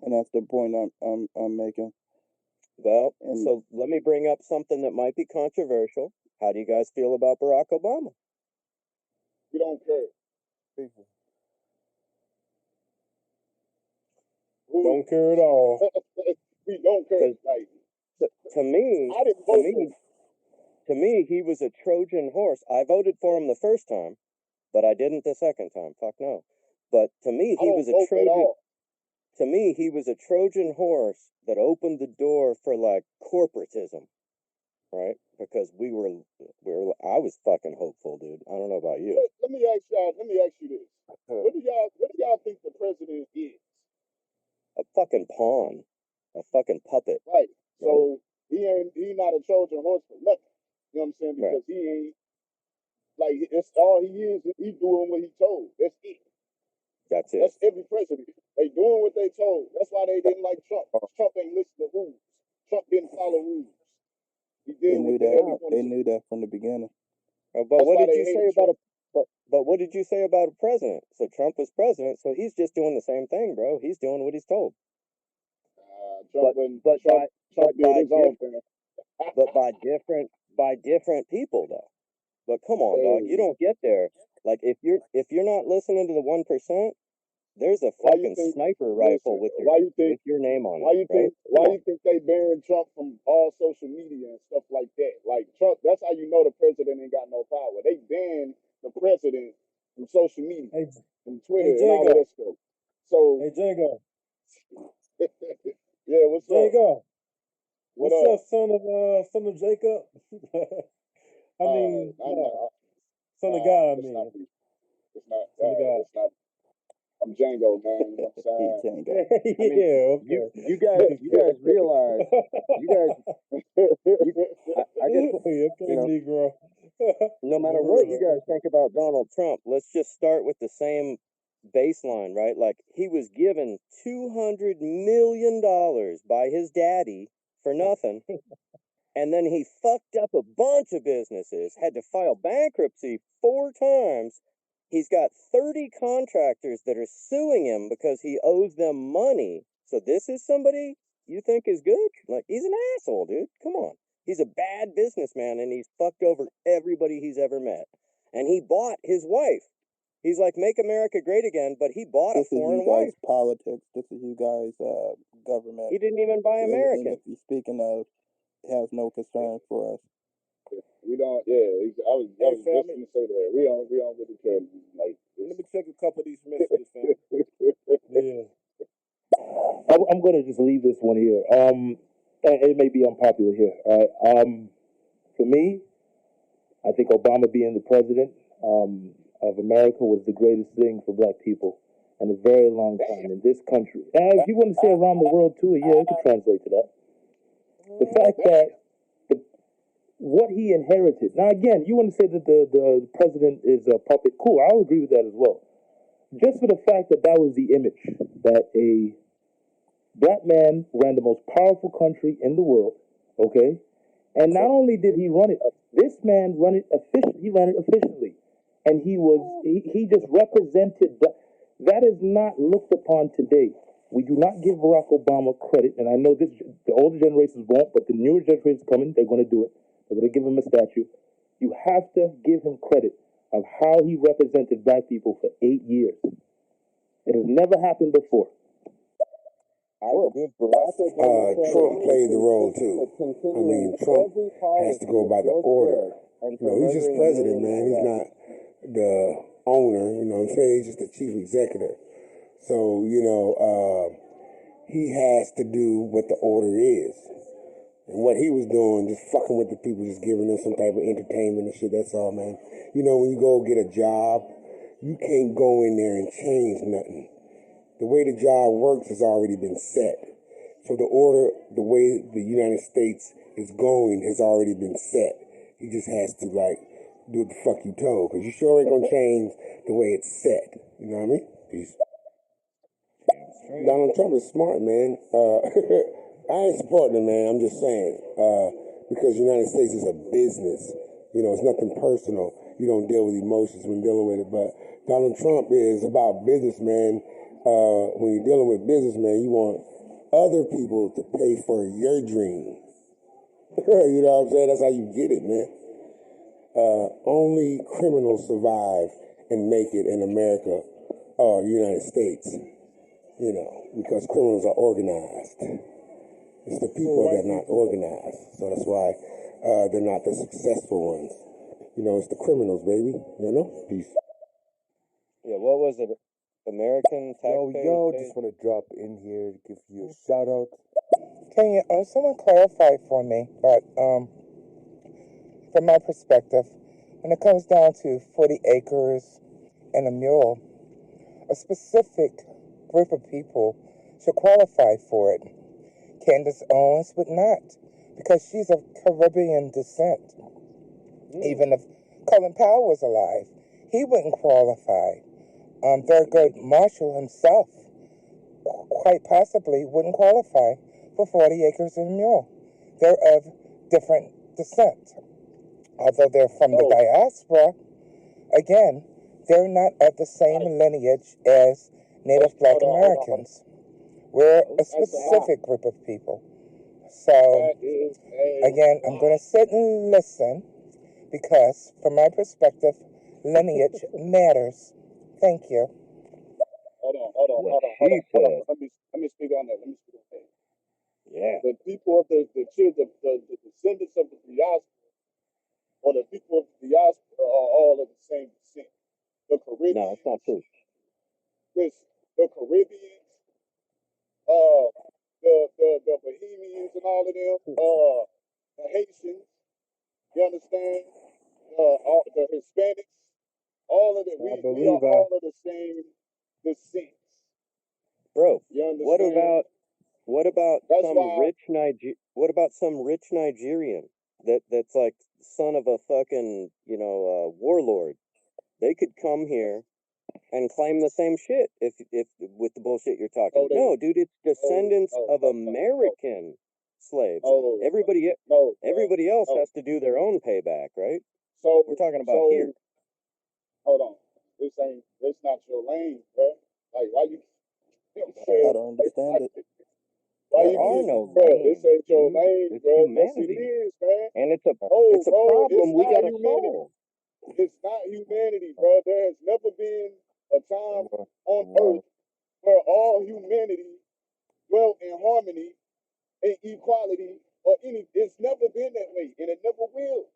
And that's the point I'm making. Well, And so let me bring up something that might be controversial. How do you guys feel about Barack Obama? we don't care. People Who don't care at all. we don't care. 'Cause Like to me, I didn't to vote for me, him. to me, he was a Trojan horse. I voted for him the first time, but I didn't the second time. Fuck no. But to me, I he don't was a vote at Trojan. all. To me, he was a Trojan horse that opened the door for like corporatism, right? Because I was fucking hopeful, dude. I don't know about you. Let me ask you this. What do y'all think the president is? A fucking pawn, a fucking puppet, Right. right? So he not a Trojan horse for nothing. You know what I'm saying? Right. Because he ain't like it's all he is doing what he told. That's it. That's it. That's every president. They doing what they told. That's why they didn't like Trump. Trump ain't listen to rules. Trump didn't follow rules. He they did knew what the hell he that. wanted They to. knew that from the beginning. But That's what why did they you say hated about Trump. but what did you say about a president? So Trump was president, so he's just doing the same thing, bro. He's doing what he's told. Trump did his own thing. But by different people though. But come on, dog, you don't get there. Like if you're not listening to the 1%, there's a Why you fucking think? sniper rifle Listen. with Why you think? your name on Why it, you right? think? Why you think they banned Trump from all social media and stuff like that? Like Trump, that's how you know the president ain't got no power. They banned the president from social media, Hey, from Twitter, hey and all of Jago. that stuff. So, Hey Jago. yeah, what's up? Jago. What What's up? up, son of Jacob? I mean, son of God. I It's mean, not me. It's not. son of God. It's not. I'm Django, man. You know what I'm saying? Django. I mean, Yeah. Okay. you guys realize I just Okay, you know, Negro. no matter what you guys think about Donald Trump, let's just start with the same baseline, right? Like he was given $200 million by his daddy for nothing, and then he fucked up a bunch of businesses, had to file bankruptcy 4 times. He's got 30 contractors that are suing him because he owes them money. So this is somebody you think is good? Like he's an asshole, dude. Come on. He's a bad businessman and he's fucked over everybody he's ever met. And he bought his wife. He's like, make America great again, but he bought a This is you foreign guys' wife. politics. This is you guys' government. He didn't even buy And American. if you're speaking of, has no concern for us. We don't. Yeah, I was Hey, just family. gonna say that. We don't really care. Like, Let me check a couple of these messages, fam. Yeah. I'm gonna just leave this one here. And it may be unpopular here. All right. For me, I think Obama being the president of America was the greatest thing for Black people in a very long time in this country. And if you want to say around the world too, yeah, it could translate to that. The fact that what he inherited. Now, again, you want to say that the president is a puppet. Cool, I'll agree with that as well. Just for the fact that that was the image that a Black man ran the most powerful country in the world, okay? And not only did he run it, this man ran it efficiently. He ran it efficiently, and he just represented. That is not looked upon today. We do not give Barack Obama credit, and I know the older generations won't, but the newer generations coming, they're going to do it. They're going to give him a statue. You have to give him credit of how he represented black people for 8 years. It has never happened before. I would give Barack Obama Trump played the role too. I mean, Trump has to go by the order. He's just president, man. He's not the owner. You know what I'm saying? He's just the chief executive. So he has to do what the order is. And what he was doing, just fucking with the people, just giving them some type of entertainment and shit. That's all, man. When you go get a job, you can't go in there and change nothing. The way the job works has already been set. So the order, the way the United States is going has already been set. He just has to, do what the fuck you told. Because you sure ain't going to change the way it's set. You know what I mean? Peace. Donald Trump is smart, man. I ain't supporting him, man. I'm just saying. Because the United States is a business. It's nothing personal. You don't deal with emotions when dealing with it. But Donald Trump is about business, man. When you're dealing with business, man, you want other people to pay for your dream. You know what I'm saying? That's how you get it, man. Only criminals survive and make it in America or the United States. Because criminals are organized. It's the people that are not organized. So that's why they're not the successful ones. It's the criminals, baby. Peace. Yeah, what was it? American taxpayers? Yo, just want to drop in here to give you a shout out. Can you someone clarify for me? But from my perspective, when it comes down to 40 acres and a mule, a specific group of people should qualify for it. Candace Owens would not, because she's of Caribbean descent. Even if Colin Powell was alive, he wouldn't qualify. Thurgood Marshall himself quite possibly wouldn't qualify for 40 acres and a mule. They're of different descent. Although they're from the diaspora, again, they're not of the same lineage as Native Black Americans. We're a specific group of people. So, again, I'm going to sit and listen because, from my perspective, lineage matters. Thank you. Hold on. Let me speak on that. Yeah. The people of the descendants of the diaspora, or the people of the diaspora, are all of the same descent. The Caribbeans. No, it's not true. The Caribbeans, the Bohemians and all of them, the Haitians, you understand? All the Hispanics, all of them. We are all of the same descent. Bro, You understand? what about That's some why rich Nigerian that's like son of a fucking, warlord? They could come here and claim the same shit if with the bullshit you're talking. No, dude, it's descendants of American slaves. Everybody else has to do their own payback, right? So we're talking about here. Hold on. This not your lane, bro. Like, why you know what I'm saying? I don't understand it. Why There you are keep, no bro, lanes, this ain't your dude. lane, It's bro. Yes, it humanity. is, man. And it's a It's problem we not gotta humanity. solve. It's not humanity, bro. There has never been a time on No. earth where all humanity dwelt in harmony and equality or any. It's never been that way, and it never will.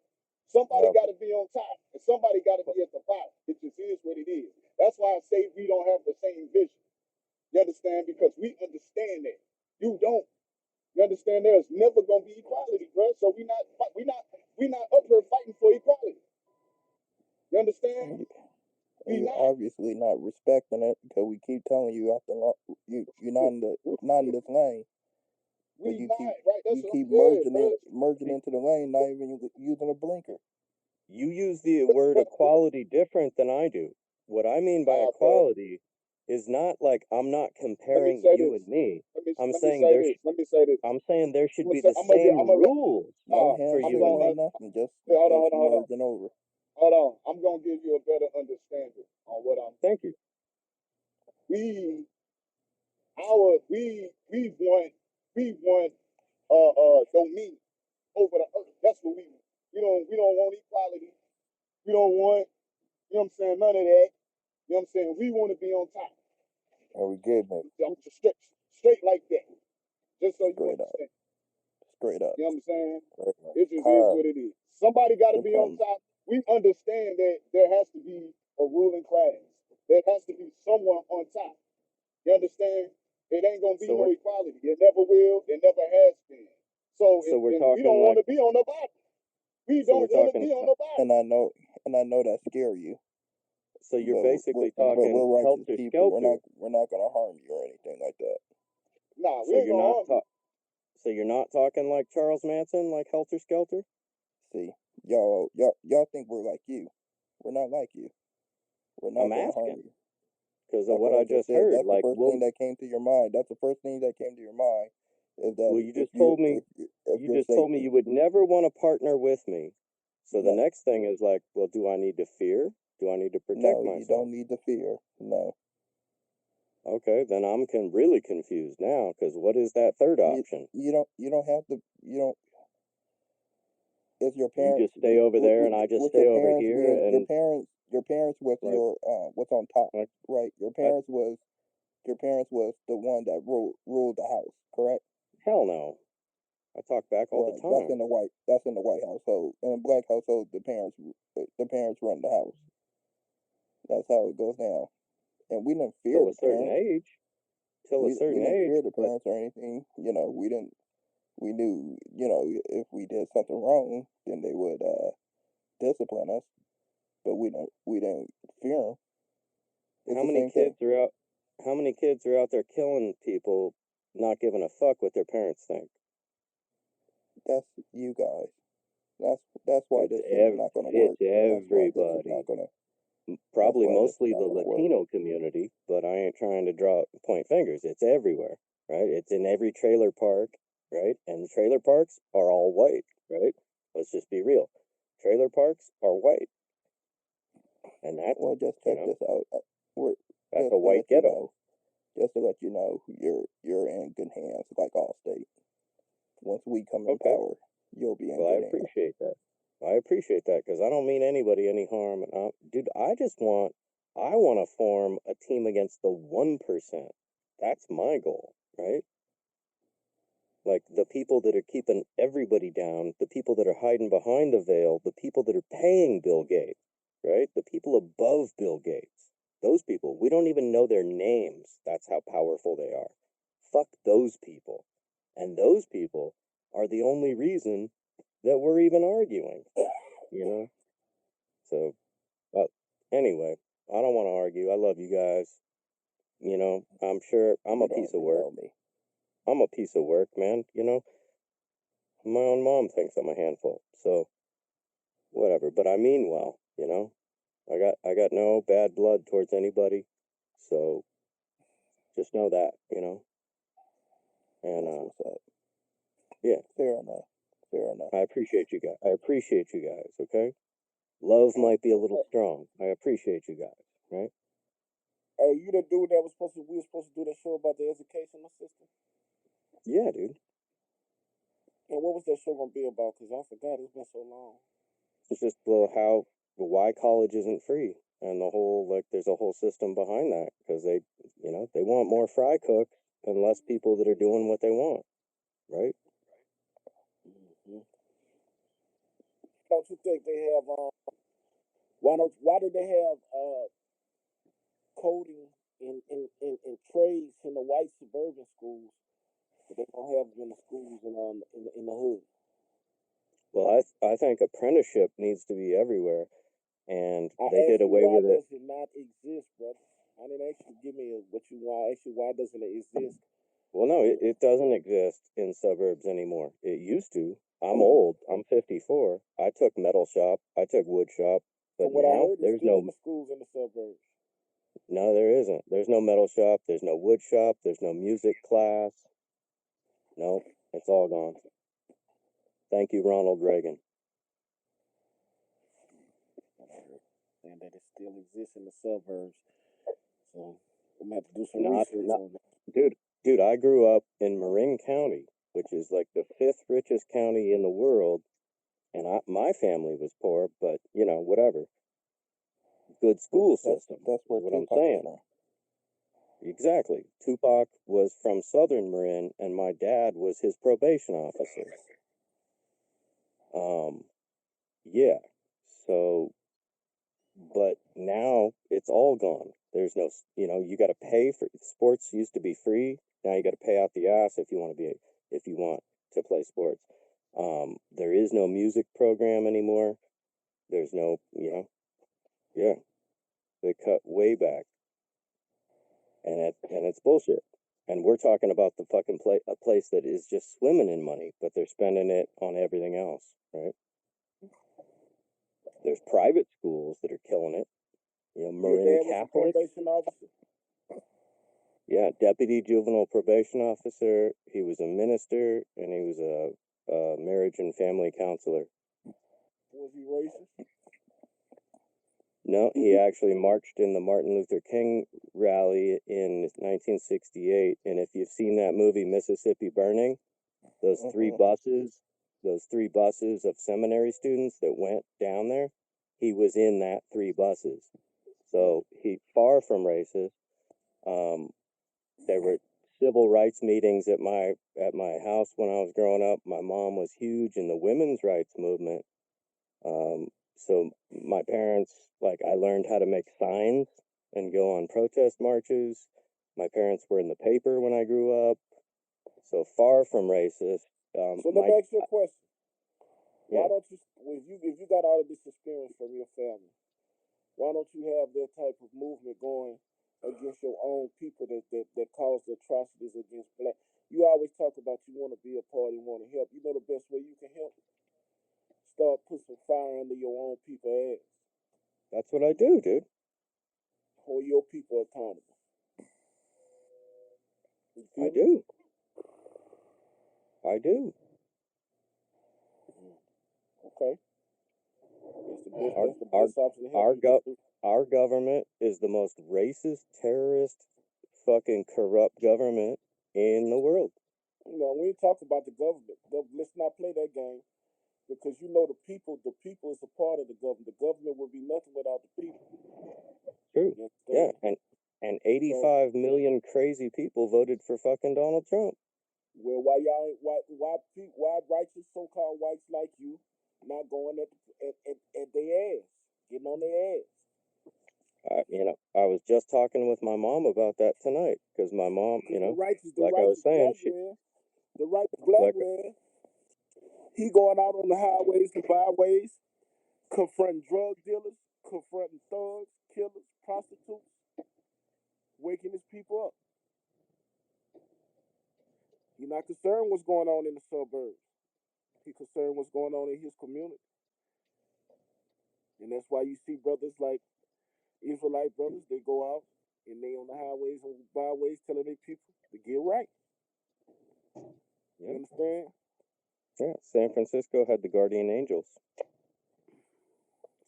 Somebody got to be on top, and somebody got to be at the bottom. It just is what it is. That's why I say we don't have the same vision. You understand? Because we understand that. You don't. You understand? There's never gonna be equality, bro. So we not up here fighting for equality. You understand? And you're obviously not respecting it because we keep telling you you're not in this lane. But you keep merging into the lane, not even using a blinker. You use the word equality different than I do. What I mean by equality is not like I'm not comparing you and me. I'm saying there should be the same rules for you and me. Nothing, just hold on. merging over. Hold on. I'm gonna give you a better understanding on what I'm. Thank you. We we want domain over the earth. That's what we want. We don't want equality. We don't want, you know what I'm saying, none of that. You know what I'm saying? We want to be on top. Are we getting it? I'm just straight like that. Just so you Straight up. understand. Straight up. You know what I'm saying? Straight up. It just is what it is. Somebody got to be on Depends. top. We understand that there has to be a ruling class. There has to be someone on top. You understand? It ain't gonna be So no we're equality. It never will. It never has been. So we're we talking don't want like to be on the bottom. We so don't we're want to talking be on the bottom. And I know that scare you. so you're But basically we're talking righteous helter people. skelter. We're not gonna harm you or anything like that. Nah, So we ain't you're gonna not harm you. so you're not talking like Charles Manson, like helter skelter? See, y'all think we're like you. We're not like you. We're not I'm gonna harm asking you. because of That's what what I I just just said. heard. That's the Like, first thing that came to your mind. That's the first thing that came to your mind is that well, you if just you told me if you you're just told me safety. you would never want to partner with me. So the No, next thing is like, well, do I need to fear? Do I need to protect no, you myself? don't need to fear. No, Okay, then I'm really confused now because what is that third option? you don't have to. You don't. If your You parents just stay over there and I just with stay your over parents here being and your parents was like your what's on top, like right? Your I, parents was the one that ruled the house, correct? hell no. I talk back all the Well, that's time. in the white household. In a black household, the parents run the house. That's how it goes down. And we didn't fear Till a the certain parents. age. Till a We certain didn't age, fear the but parents or anything. We didn't. We knew, if we did something wrong, then they would discipline us. But we didn't fear them. It's how the many same thing. kids are out how many kids are out there killing people, not giving a fuck what their parents think? That's you guys. That's why this shit is not gonna work. It's That's why this is everybody. not gonna. Probably That's why this is mostly not the gonna work. Latino community, but I ain't trying to point fingers. It's everywhere, right? It's in every trailer park, right? And the trailer parks are all white, right? Let's just be real. Trailer parks are white, and that's Well, just check this out. We're that's just a to white let you ghetto. know. Just to let you know, you're in good hands, like Allstate. Once we come in Okay. power, you'll be in Well, I good hands. appreciate that. I appreciate that because I don't mean anybody any harm. Dude, I want to form a team against the 1%. That's my goal, right? Like the people that are keeping everybody down, the people that are hiding behind the veil, the people that are paying Bill Gates, right? The people above Bill Gates. Those people, we don't even know their names. That's how powerful they are. Fuck those people. And those people are the only reason that we're even arguing, you know? So, anyway, I don't want to argue. I love you guys. I'm sure I'm a piece of work. Me. I'm a piece of work, man. My own mom thinks I'm a handful. So, whatever. But I mean well, I got no bad blood towards anybody. So, just know that, And That's what's up. yeah. Fair enough. Fair enough. I appreciate you guys, okay? Love might be a little strong. I appreciate you guys, right? Hey, you the dude that we were supposed to do that show about the educational system? Yeah, dude. And what was that show gonna be about? Cause I forgot. It's been so long. It's just, why college isn't free. And there's a whole system behind that because they want more fry cooks and less people that are doing what they want, right? Mm-hmm. Don't you think they have why do they have coding in trades in the white suburban schools, but they don't have them in the schools in the hood? Well, I think apprenticeship needs to be everywhere, and they I did asked you away why with it. does it not exist, brother? I didn't ask you to give me what you want. I asked you why doesn't it exist? Well, no, it doesn't exist in suburbs anymore. It used to. I'm old. I'm 54. I took metal shop. I took wood shop. But From what I now heard, it's there's still in no. the schools in the suburbs. No, there isn't. There's no metal shop. There's no wood shop. There's no music class. No, it's all gone. Thank you, Ronald Reagan. And that it still exists in the suburbs. So I'm gonna have to do some research on that. Dude, dude, I grew up in Marin County, which is like the 5th richest county in the world, and my family was poor, but you know, whatever. Good school system. That's where is what I'm Tupac is saying. from. Exactly. Tupac was from Southern Marin, and my dad was his probation officer. Yeah. So, but now it's all gone. There's no, you know, you got to pay for sports. Used to be free. Now you got to pay out the ass if you want to play sports. There is no music program anymore. There's no, you know, yeah, they cut way back, and it's bullshit. And we're talking about the fucking a place that is just swimming in money, but they're spending it on everything else, right? There's private schools that are killing it. You know, Marin Your dad was a Catholic. probation officer. Yeah, deputy juvenile probation officer. He was a minister, and he was a marriage and family counselor. Was he racist? No, he actually marched in the Martin Luther King rally in 1968. And if you've seen that movie Mississippi Burning, those three buses of seminary students that went down there, he was in that 3 buses. So he far from racist. There were civil rights meetings at my house when I was growing up. My mom was huge in the women's rights movement. So my parents, like, I learned how to make signs and go on protest marches. My parents were in the paper when I grew up. So far from racist. So let me ask you a question. Yeah. Why don't you, if you got all of this experience from your family, why don't you have that type of movement going against your own people that cause the atrocities against black? You always talk about you want to be a part, you want to help. You know the best way you can help? Start putting some fire under your own people's ass. That's what I do, dude. Hold your people accountable. I do. Okay. That's the best option to help our government is the most racist, terrorist, fucking corrupt government in the world. You know, we ain't talk about the government. Let's not play that game, because you know the people is a part of the government. The government would be nothing without the people. True. Yeah, and 85 million crazy people voted for fucking Donald Trump. Well, why righteous so-called whites like you not going at their ass, getting on their ass? You know, I was just talking with my mom about that tonight, because my mom, you know, the righteous black man, he going out on the highways and byways, confronting drug dealers, confronting thugs, killers, prostitutes, waking his people up. He's not concerned what's going on in the suburbs. He's concerned what's going on in his community. And that's why you see brothers like Israelite brothers, they go out and they on the highways and byways telling their people to get right. You understand? Yeah, San Francisco had the Guardian Angels.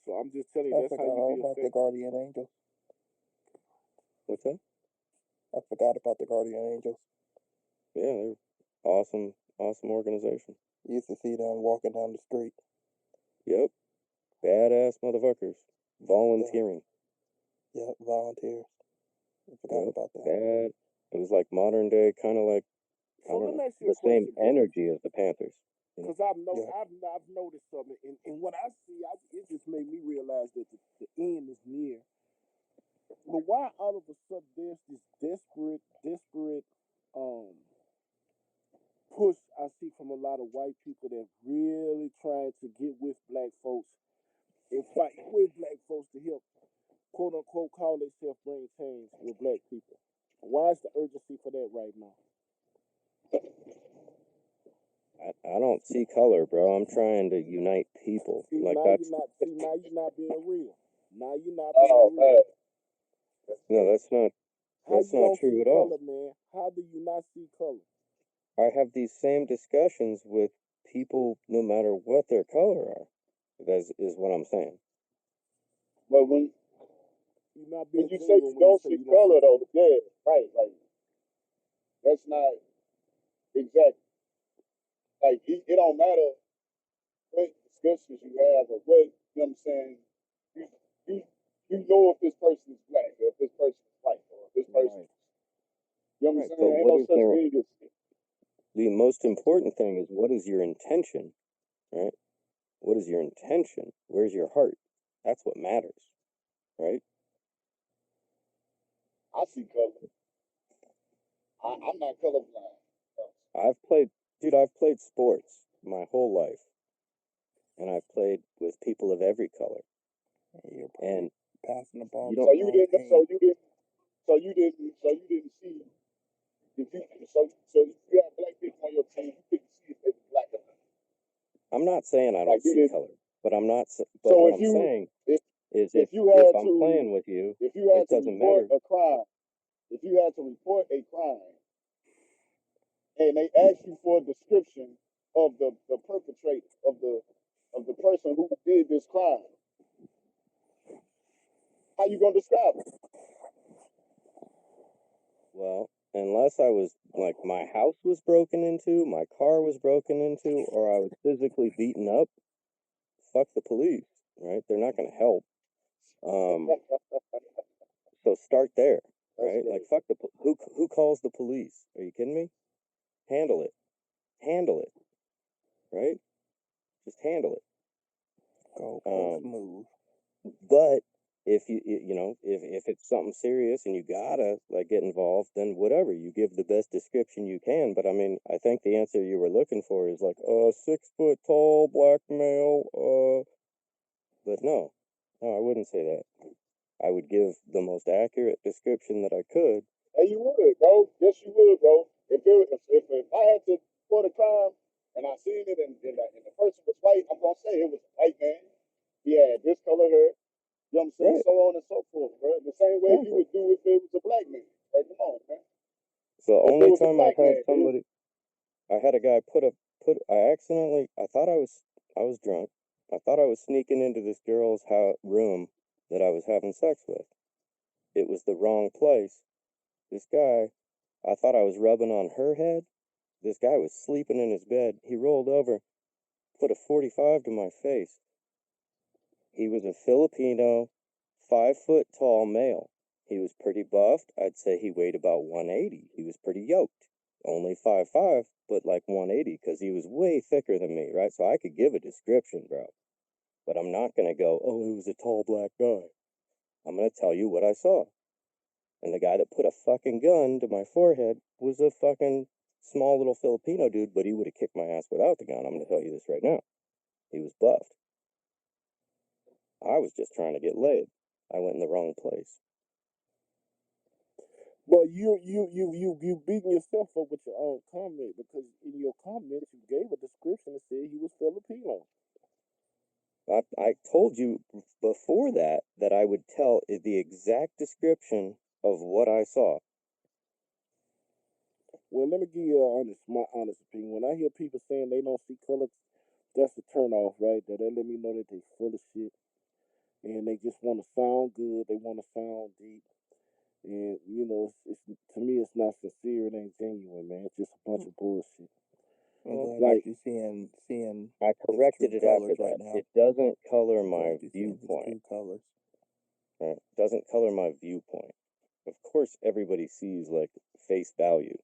So I'm just telling you, that's how you be about the Guardian Angels. What's that? I forgot about the Guardian Angels. Yeah, they're awesome organization. You used to see them walking down the street. Yep. Badass motherfuckers. Volunteering. Yep, volunteers. I forgot about that. Bad. It was like modern day, kind of like, the same energy as the Panthers. Because I've noticed something, and what I see, it just made me realize that the end is near. But why all of a sudden there's this desperate push I see from a lot of white people that really trying to get with black folks and fight with black folks to help, quote unquote, call themselves bring change with black people? Why is the urgency for that right now? I don't see color, bro. I'm trying to unite people. See, like now that's. now you're not being real. Now you're not being real. No, that's not. That's not true at all. Color, man? How do you not see color? I have these same discussions with people, no matter what their color are. That is what I'm saying. But when you say you don't see color, though, yeah, right, like That's not exactly like it don't matter what discussions you have or what, you know what I'm saying? You you you know if this person is black or if this person is white or if this person Right. you know what I'm Right. saying? But Ain't what no is such your thing as the most important thing is what is your intention, right? What is your intention? Where's your heart? That's what matters, right? I see color. I'm not colorblind. I've played sports my whole life, and I've played with people of every color. You're probably And passing the ball you to don't. the wrong team. So you didn't see if you so if you had black people on your team, you couldn't see if they were black or not. I'm not saying I Like don't you see didn't. color, but I'm not. But So what if I'm you saying if is if you if had I'm to playing with you, if you had it to doesn't report matter. a crime, if you had to report a crime, and they asked you for a description of the perpetrator of the person who did this crime, how you gonna describe it? Well, unless I was like my house was broken into, my car was broken into, or I was physically beaten up, fuck the police, right? They're not going to help. So start there, right? Like fuck who calls the police? Are you kidding me? Handle it, right? Just handle it. Go smooth. But if if it's something serious and you gotta like get involved, then whatever, you give the best description you can. But I mean, I think the answer you were looking for is like 6 foot tall black male. But no, I wouldn't say that. I would give the most accurate description that I could. And you would, bro. Yes, you would, bro. If I had to report a crime and I seen it and the person was white, I'm gonna say it was a white man. He had this color hair. You know what I'm saying? Right. So on and so forth, bro. The same way you would do if it was a black man. Like, come on, man. The If only it was a time I've black had man, somebody, I had a guy I thought I was drunk. I thought I was sneaking into this girl's room that I was having sex with. It was the wrong place. This guy, I thought I was rubbing on her head. This guy was sleeping in his bed. He rolled over, put a 45 to my face. He was a Filipino, 5 foot tall male. He was pretty buffed. I'd say he weighed about 180. He was pretty yoked. Only 5'5", but like 180 because he was way thicker than me, right? So I could give a description, bro. But I'm not going to go, oh, it was a tall black guy. I'm going to tell you what I saw. And the guy that put a fucking gun to my forehead was a fucking small little Filipino dude, but he would have kicked my ass without the gun. I'm going to tell you this right now. He was buffed. I was just trying to get laid. I went in the wrong place. But you beating yourself up with your own comment, because in your comment you gave a description that said he was Filipino. I told you before that I would tell the exact description of what I saw. Well, let me give you my honest opinion. When I hear people saying they don't see color, that's a turn off right there. That let me know that they full of shit, and they just want to sound good. They want to sound deep, and you know, it's to me, it's not sincere. It ain't genuine, man. It's just a bunch of bullshit. I'm glad Like that you're seeing I corrected his it true after colors right that. now. It doesn't color I'm my glad you're seeing his viewpoint. true colors. Right? It doesn't color my viewpoint. Of course, everybody sees like face value,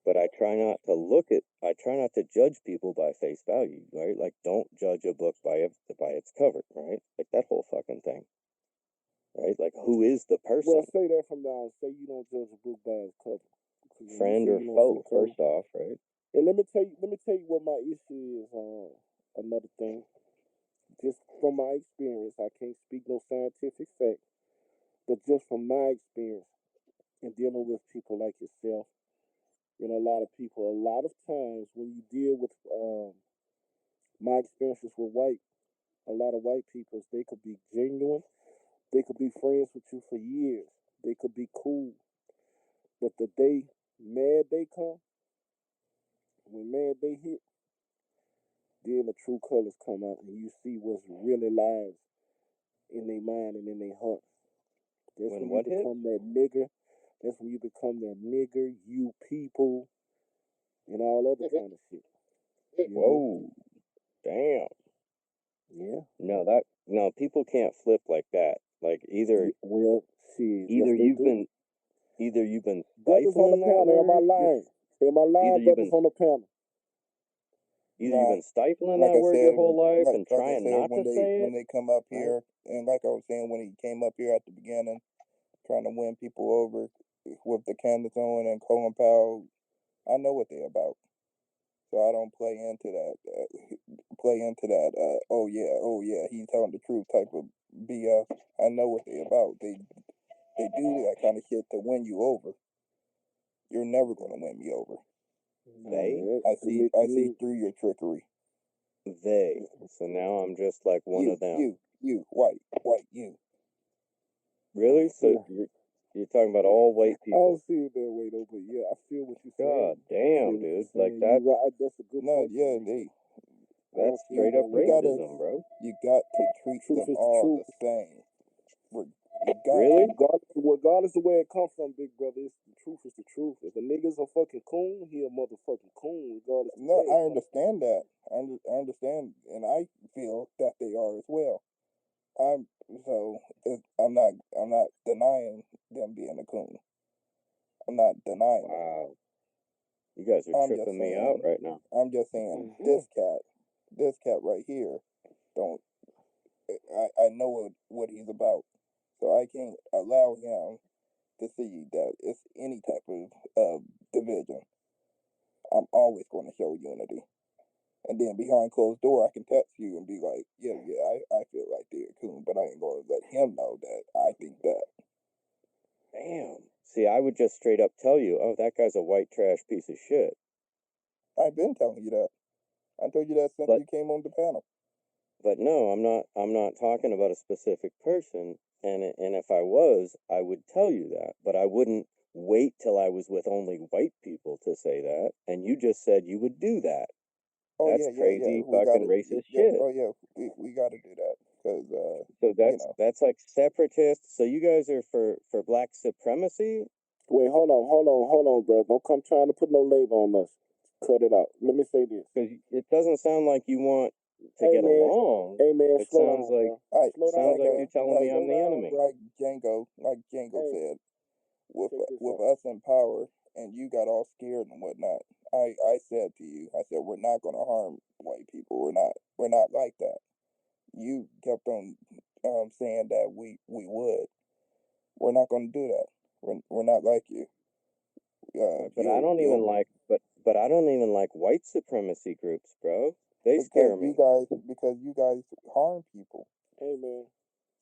but I try not to judge people by face value, right? Like, don't judge a book by its cover, right? Like that whole fucking thing, right? Like, who is the person? Well, say that from now. Say you don't judge a book by its cover. Friend or foe, first off, right? And let me tell you what my issue is. Another thing, just from my experience, I can't speak no scientific fact, but just from my experience in dealing with people like yourself, a lot of people, a lot of times when you deal with my experiences with a lot of white people, they could be genuine, they could be friends with you for years, they could be cool, but the day mad day come, when mad day hit, then the true colors come out and you see what's really lies in their mind and in their heart. That's when you become that nigger. That's when you become that nigger, you people, and all other kind of shit. You know? Whoa, damn. Yeah. No, people can't flip like that. Like either Well, shit. either Yes, they you've do. been either you've been Brothers on the stifling that panel, am I word. lying? Am I lying, Either you've brothers been on the panel? either you've Nah, been stifling like that I word said, your whole life and like I trying said, not to say when it, they come up right? here, and like I was saying, when he came up here at the beginning, trying to win people over with the Candace Owen and Colin Powell, I know what they're about. So I don't play into that. Oh yeah, he's telling the truth type of BS. I know what they're about. They do that kind of shit to win you over. You're never gonna win me over. They? I see through your trickery. They. So now I'm just like one of them. You, white, you. Really? So you're talking about all white I don't people? see it that way though, but yeah, I feel what you're God saying. damn, dude! Like You're that. right. That's a good point. That's straight up racism, bro. You got to treat them all the same. Really? Regardless of where it comes from, big brother, the truth is the truth. If a nigga's a fucking coon, he a motherfucking coon, regardless. No, I understand that. I understand, and I feel that they are as well. I'm not denying them being a coon. I'm not denying it. Wow. You guys are tripping me out right now. I'm just saying this cat right here, don't. I know what he's about, so I can't allow him to see that it's any type of division. I'm always going to show unity. And then behind closed door, I can text you and be like, yeah, I feel like they're coon, but I ain't going to let him know that I think that. Damn. See, I would just straight up tell you, oh, that guy's a white trash piece of shit. I've been telling you that. I told you that since you came on the panel. But no, I'm not talking about a specific person. And if I was, I would tell you that. But I wouldn't wait till I was with only white people to say that. And you just said you would do that. Oh, that's crazy, fucking racist shit. Oh yeah, we got to do that because so that's like separatist. So you guys are for black supremacy? Wait, hold on, bro. Don't come trying to put no label on us. Cut it out. Let me say this. Because it doesn't sound like you want to get along. Hey man, it sounds like you're telling me I'm the enemy. Like Django said, with us in power, and you got all scared and whatnot. I said to you, I said we're not going to harm white people. We're not like that. You kept on saying that we would. We're not going to do that. We're not like you. But I don't even like white supremacy groups, bro. They scare me. Because you guys harm people. Hey man,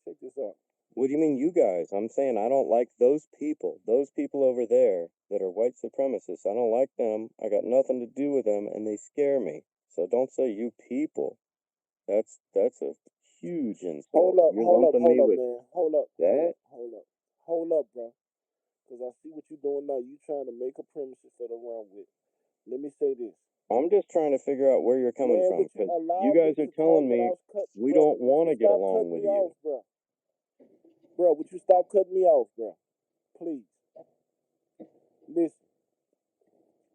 check this out. What do you mean, you guys? I'm saying I don't like those people. Those people over there that are white supremacists. I don't like them. I got nothing to do with them, and they scare me. So don't say you people. That's a huge insult. Hold up, man. Hold up, bro. Because I see what you're doing now. You trying to make a premise instead of run with. Let me say this. I'm just trying to figure out where you're coming from, because you guys are telling me we don't want to get along with you. Bro, would you stop cutting me off, bro? Please. Listen.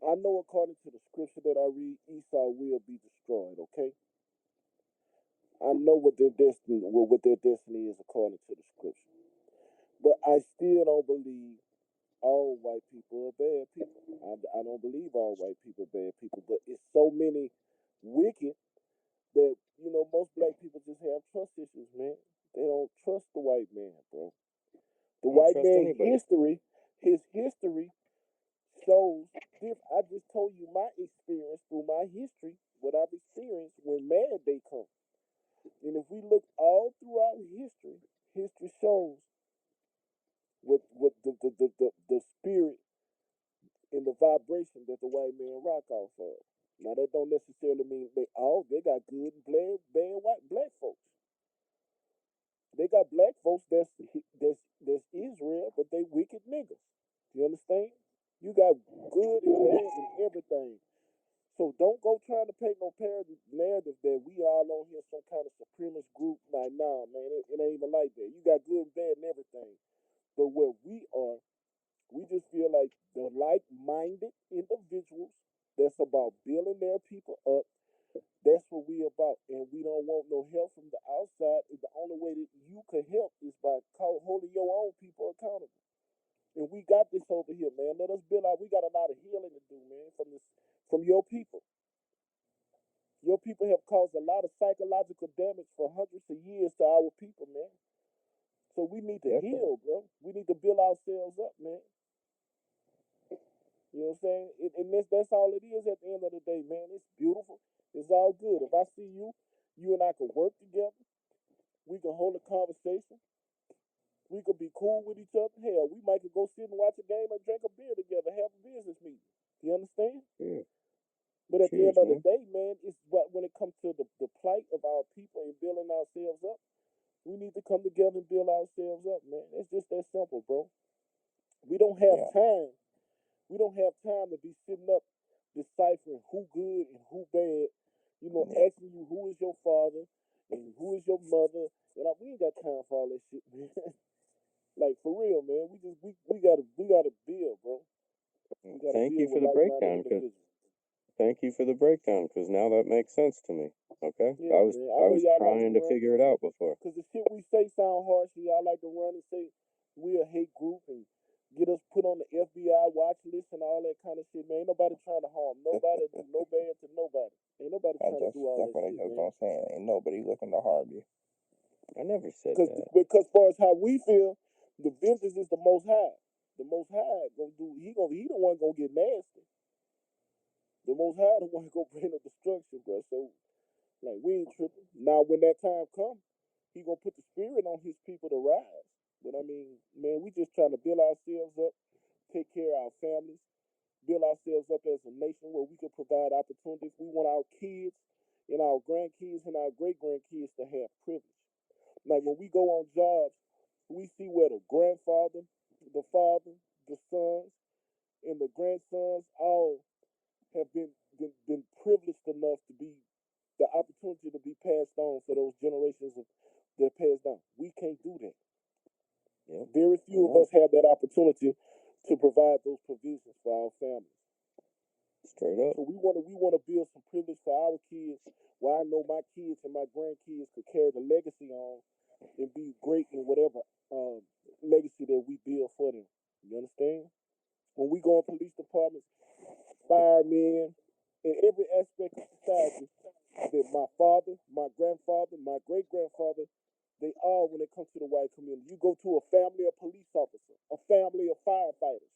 I know according to the scripture that I read, Esau will be destroyed, okay? I know what their destiny is according to the scripture. But I still don't believe all white people are bad people. I don't believe all white people are bad people, but it's so many wicked that, most black people just have trust issues, man. They don't trust the white man, bro. The white man's history, his history shows different. I just told you my experience through my history, what I've experienced when Mad Day comes. And if we look all throughout history shows what the spirit and the vibration that the white man rock off of. Now that don't necessarily mean they got good and bad white black folks. They got black folks that's Israel, but they wicked niggas. You understand? You got good and bad and everything. So don't go trying to paint no narrative that we all on here some kind of supremacist group. Like, nah, man, it ain't even like that. You got good and bad and everything. But where we are, We just feel like the like-minded individuals that's about building their people up. That's what we about, and we don't want no help from the outside. The only way that you could help is by holding your own people accountable. And we got this over here, man. Let us build out. We got a lot of healing to do, man, from your people. Your people have caused a lot of psychological damage for hundreds of years to our people, man. So we need to heal, bro. We need to build ourselves up, man. You know what I'm saying? And that's all it is at the end of the day, man. It's beautiful. It's all good. If I see you, you and I can work together. We can hold a conversation. We could be cool with each other. Hell, we might could go sit and watch a game and drink a beer together, have a business meeting. You understand? Yeah. But at the Cheers, end of the man. day, man, it's when it comes to the plight of our people and building ourselves up, we need to come together and build ourselves up, man. It's just that simple, bro. We don't have time. We don't have time to be sitting up deciphering who good and who bad. You know, asking you who is your father and who is your mother. And we ain't got time for all that shit, man. Like, for real, man. We gotta build, bro. We gotta Thank you build for with the breakdown, like-minded individuals. thank you for the breakdown, because now that makes sense to me. Okay, Yeah, I was man. I know was y'all like trying to run, figure it out before. because the shit we say sound harsh, and y'all like to run and say we a hate group and get us put on the FBI watch list and all that kind of shit, man. Ain't nobody trying to harm nobody, do no bad to nobody. Ain't nobody trying to do all that shit, man. That's what I'm saying. Ain't nobody looking to harm you. I never said that. Because far as how we feel, the vengeance is the Most High. The Most High gonna do. He the one gonna get nasty. The Most High the one gonna bring the destruction, bro. So like we ain't tripping. Now when that time comes, he gonna put the spirit on his people to rise. But I mean, man, we just trying to build ourselves up, take care of our families, build ourselves up as a nation where we can provide opportunities. We want our kids and our grandkids and our great grandkids to have privilege. Like when we go on jobs, we see where the grandfather, the father, the sons, and the grandsons all have been privileged enough to be the opportunity to be passed on for those generations that passed down. We can't do that. Yep. Very few of us have that opportunity to provide those provisions for our families. Straight up. So we want to build some privilege for our kids. Where I know my kids and my grandkids could carry the legacy on and be great in whatever legacy that we build for them. You understand? When we go in police departments, firemen, in every aspect of society, that my father, my grandfather, my great grandfather, they all, when it comes to the white community, you go to a family of police officers, a family of firefighters,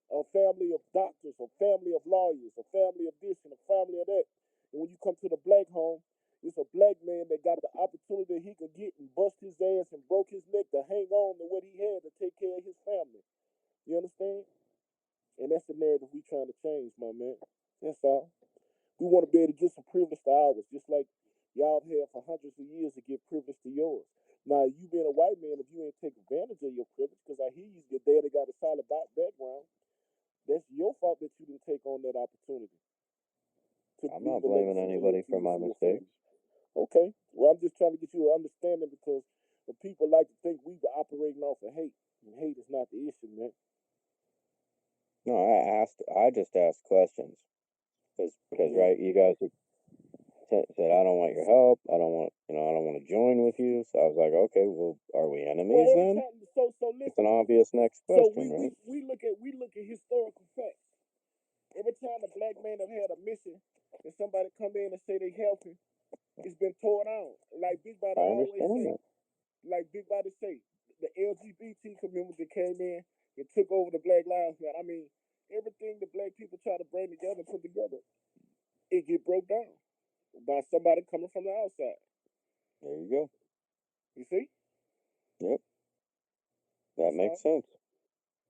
a family of doctors, a family of lawyers, a family of this and a family of that. And when you come to the black home, it's a black man that got the opportunity that he could get and bust his ass and broke his neck to hang on to what he had to take care of his family. You understand? And that's the narrative we trying to change, my man. That's all. We want to be able to get some privilege to ours, just like y'all have had for hundreds of years to get privilege to yours. Now, you being a white man, if you ain't take advantage of your privilege, because I hear your daddy got a solid background, that's your fault that you didn't take on that opportunity. I'm not blaming anybody for my mistakes. Okay. Well, I'm just trying to get you an understanding, because the people like to think we were operating off of hate, and hate is not the issue, man. No, I just asked questions, because right, you guys said I don't want your help. I don't want to join with you. So I was like, okay, well, are we enemies then? So listen, it's an obvious next question, right? We look at historical facts. Every time a black man have had a mission and somebody come in and say they helping, it's been torn down. Like Big Body always say, the LGBT community came in and took over the Black Lives Matter. I mean, everything the black people try to bring together and put together, it get broke down by somebody coming from the outside. There you go. You see? Yep. That makes sense.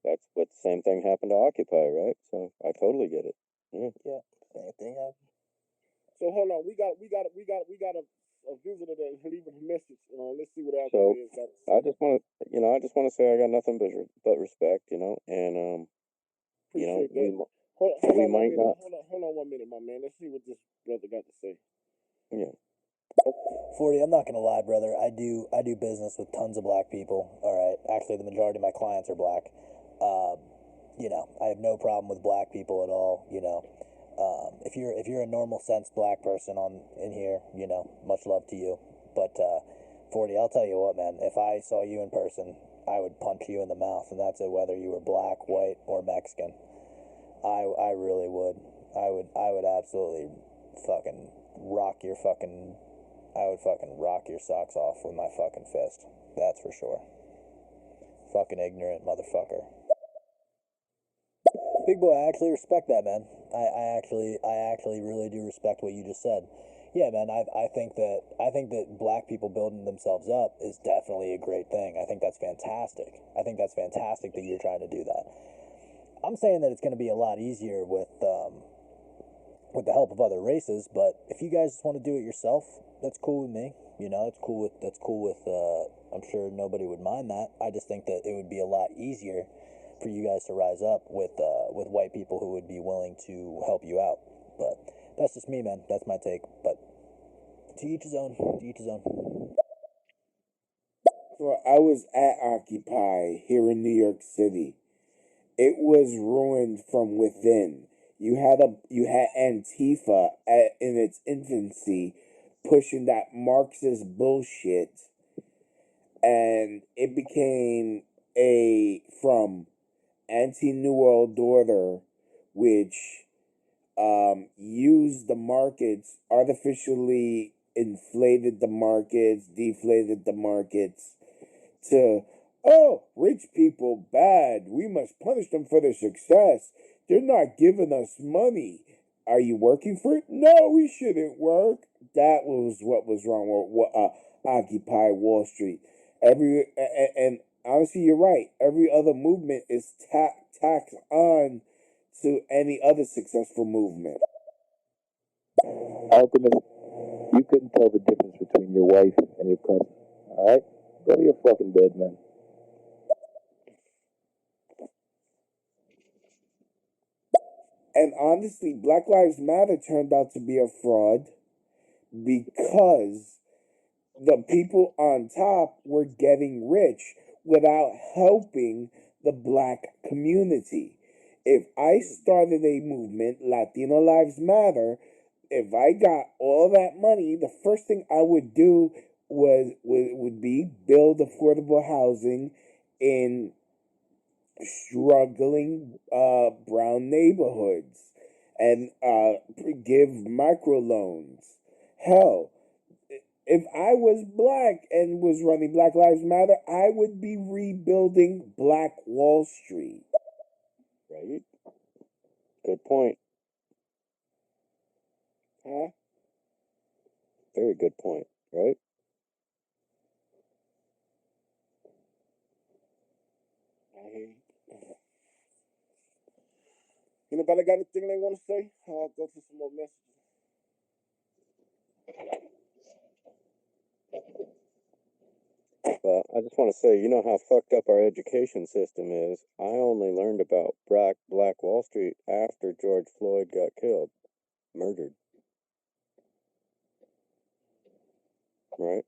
That's what the same thing happened to Occupy, right? So I totally get it. Yeah. Yeah. Same thing happened. So hold on, we got a visitor that's leaving a message. Let's see what else So is got to say. I just want to say I got nothing but respect, and Appreciate we that. Hold on 1 minute, my man. Let's see what this brother got to say. Yeah. 40, I'm not gonna lie, brother. I do business with tons of black people. All right, actually, the majority of my clients are black. I have no problem with black people at all. If you're a normal sense black person in here, much love to you. But 40, I'll tell you what, man. If I saw you in person, I would punch you in the mouth, and that's it, whether you were black, white, or Mexican. I really would. I would absolutely fucking rock your fucking. I would fucking rock your socks off with my fucking fist. That's for sure. Fucking ignorant motherfucker. Big boy, I actually respect that, man. I actually really do respect what you just said. Yeah, man, I think that black people building themselves up is definitely a great thing. I think that's fantastic. I think that's fantastic that you're trying to do that. I'm saying that it's going to be a lot easier with the help of other races, but if you guys just want to do it yourself, that's cool with me. That's cool with I'm sure nobody would mind that. I just think that it would be a lot easier for you guys to rise up with white people who would be willing to help you out. But that's just me, man. That's my take. But to each his own. To each his own. So I was at Occupy here in New York City. It was ruined from within. You had Antifa in its infancy pushing that Marxist bullshit, and it became from anti-New World Order, which used the markets, artificially inflated the markets, deflated the markets, to, rich people bad, we must punish them for their success. They're not giving us money. Are you working for it? No, we shouldn't work. That was what was wrong with Occupy Wall Street. And honestly, you're right. Every other movement is tacked on to any other successful movement. Alchemist, you couldn't tell the difference between your wife and your cousin. All right? Go to your fucking bed, man. And honestly, Black Lives Matter turned out to be a fraud because the people on top were getting rich without helping the black community. If I started a movement, Latino Lives Matter, if I got all that money, the first thing I would do would be build affordable housing in struggling brown neighborhoods and give microloans. Hell, if I was black and was running Black Lives Matter, I would be rebuilding Black Wall Street. Right? Good point. Huh? Very good point, right? I hear you. Anybody got anything they want to say? I'll go to some more messages. Well, I just want to say, you know how fucked up our education system is. I only learned about Black Wall Street after George Floyd got killed, murdered. Right?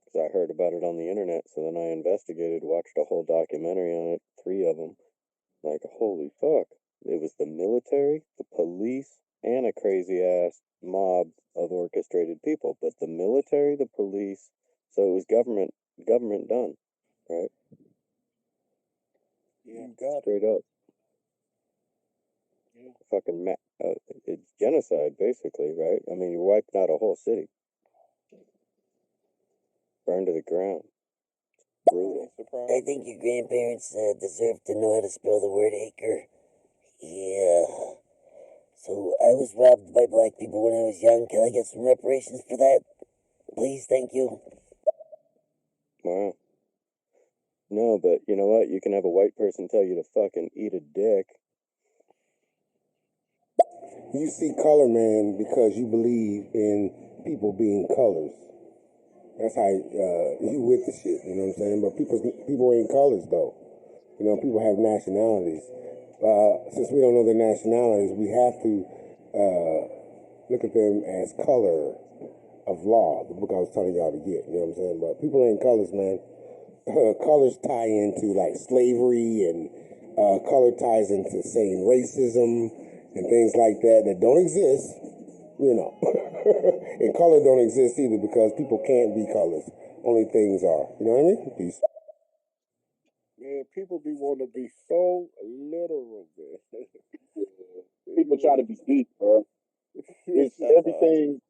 Because I heard about it on the internet, so then I investigated, watched a whole documentary on it, 3 of them. Like, holy fuck. It was the military, the police, and a crazy-ass mob of orchestrated people. But the military, the police, so it was government done, right? Yeah. Straight up. Yeah. Fucking it's genocide, basically, right? I mean, you're wiping out a whole city. Burned to the ground. Brutal. I think your grandparents deserve to know how to spell the word acre. Yeah. So I was robbed by black people when I was young. Can I get some reparations for that? Please, thank you. Wow. No, but you know what? You can have a white person tell you to fucking eat a dick. You see color, man, because you believe in people being colors. That's how you with the shit, you know what I'm saying? But people ain't colors, though. You know, people have nationalities. Since we don't know their nationalities, we have to look at them as color of law, the book I was telling y'all to get, you know what I'm saying? But people ain't colors, man. colors tie into like slavery, and color ties into saying racism and things like that don't exist, you know. And color don't exist either because people can't be colors. Only things are. You know what I mean? Peace. Man, people be wanting to be so literal, man. People try to be deep, bro. It's everything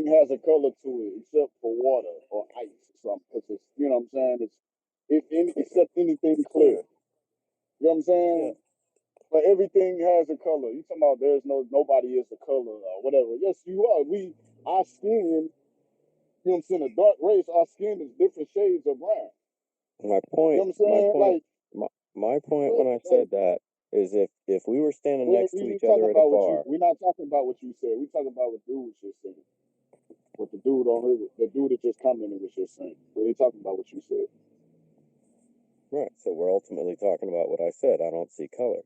has a color to it except for water or ice or something. Cause it's, you know what I'm saying? Except anything clear. You know what I'm saying? Yeah. But everything has a color. You talking about nobody is a color or whatever. Yes, you are. Our skin, you know what I'm saying, a dark race, our skin is different shades of brown. My You know point, what I'm saying? my point when I said that is if we were standing next to each talking other at a about bar, we're not talking about what you said. We're talking about what dude was just saying. What the dude that just commented was just saying. We ain't talking about what you said. right? So we're ultimately talking about what I said. I don't see color,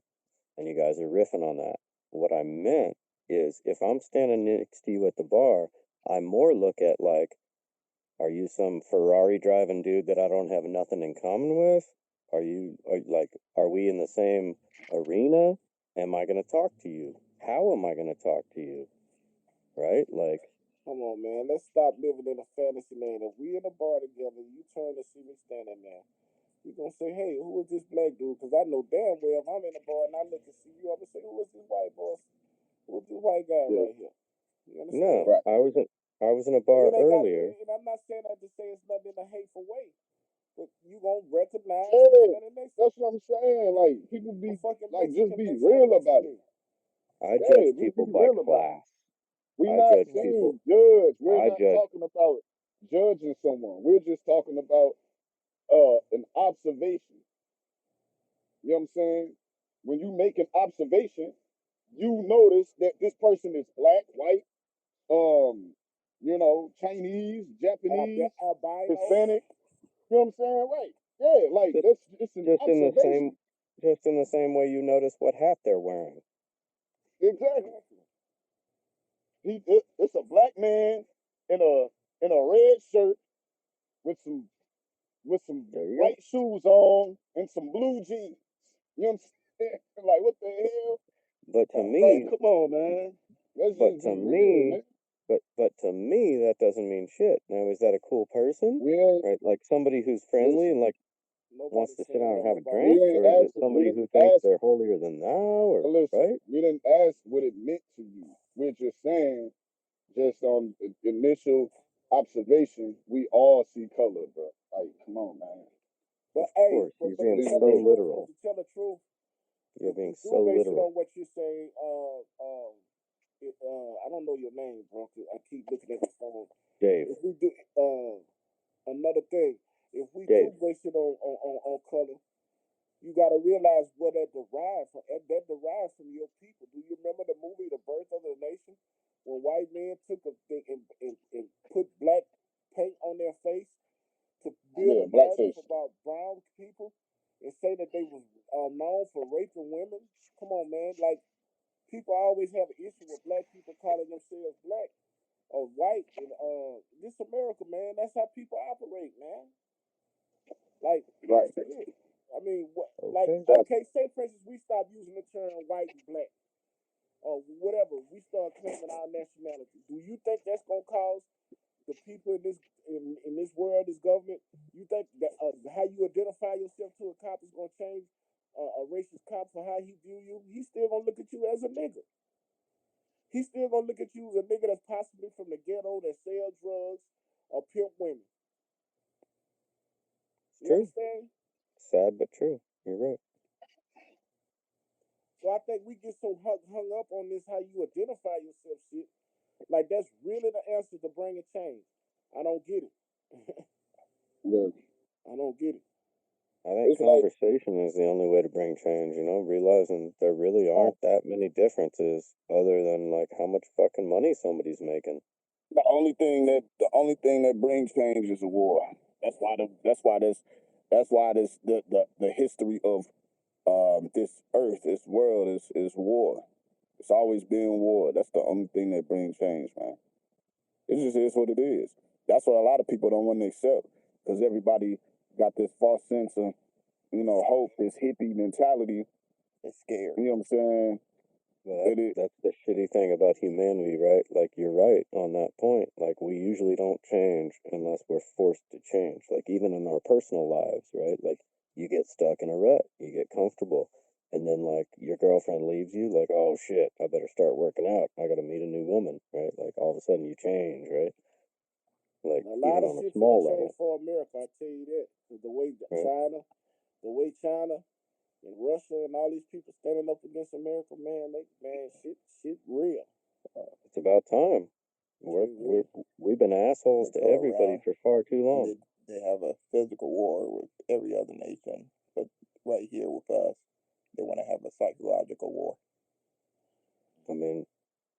and you guys are riffing on that. What I meant is if I'm standing next to you at the bar, I more look at like, are you some Ferrari driving dude that I don't have nothing in common with? Are we in the same arena? Am I going to talk to you? How am I going to talk to you? Right? Like, Come on, man. Let's stop living in a fantasy land. If we in a bar together, you turn to see me standing there, you gonna say, "Hey, who is this black dude?" Because I know damn well if I'm in a bar and I look and see you, I'm gonna say, "Who is this white boy? Who is this white guy right here?" You understand? no, I was in a bar earlier. And I'm not saying that to say it's nothing in a hateful way, but you gonna recognize That's what I'm saying. Like people be like, just be Mexican real about it. I judge people by class. We're not saying judge. We're not talking about judging someone. We're just talking about an observation. You know what I'm saying? When you make an observation, you notice that this person is black, white, Chinese, Japanese, Hispanic. You know what I'm saying? Right. Yeah, like that's it's an observation. Just in the same way you notice what hat they're wearing. Exactly. It's a black man in a red shirt with some white shoes on and some blue jeans. You know what I'm saying? Like what the hell? But to me, come on, man. But to me, that doesn't mean shit. Now, is that a cool person? Right, like somebody who's friendly and like wants to sit down and have a drink, or is it somebody who thinks they're holier than thou? Or right? We didn't ask what it meant to you. We're just saying, just on initial observation, we all see color, bro. Like, come on, man. But you're being so literal. To tell the truth, you're being so literal. On what you're saying, I don't know your name, bro. I keep looking at the phone. Dave. If we do another thing, if we do base it on color, you got to realize where that derives from. That derives from your people. Do you remember the movie The Birth of the Nation, when white men took a thing and put black paint on their face to build a narrative about brown people and say that they was known for raping women? Come on, man. Like, people always have an issue with black people calling themselves black or white. And this America, man, that's how people operate, man. Like, right. I mean, say for instance, we stop using the term white and black, or whatever. We start claiming our nationality. Do you think that's gonna cause the people in this world, this government? You think that how you identify yourself to a cop is gonna change a racist cop for how he view you? He's still gonna look at you as a nigga. He's still gonna look at you as a nigga that's possibly from the ghetto that sell drugs or pimp women. You understand? Sad but true. You're right. So I think we get so hung up on this how you identify yourself shit. Like, that's really the answer to bringing change. I don't get it. I don't get it. I think conversation is the only way to bring change, realizing there really aren't that many differences other than like how much fucking money somebody's making. The only thing that brings change is a war. That's why the history of this earth, this world is war. It's always been war. That's the only thing that brings change, man. It just is what it is. That's what a lot of people don't want to accept, because everybody got this false sense of, hope, this hippie mentality. It's scared. You know what I'm saying? Well, that's the shitty thing about humanity, right? Like, you're right on that point. Like, we usually don't change unless we're forced to change. Like, even in our personal lives, right? Like, you get stuck in a rut, you get comfortable, and then, like, your girlfriend leaves you, like, oh shit, I better start working out. I gotta meet a new woman, right? Like, all of a sudden you change, right? Like, A lot even of on a shit small finna level. change for America, I tell you that. 'Cause the way Right. China and Russia and all these people standing up against America, man, shit real. It's about time. We've been assholes They to go everybody around for far too and long. they have a physical war with every other nation, but right here with us, they want to have a psychological war. I mean,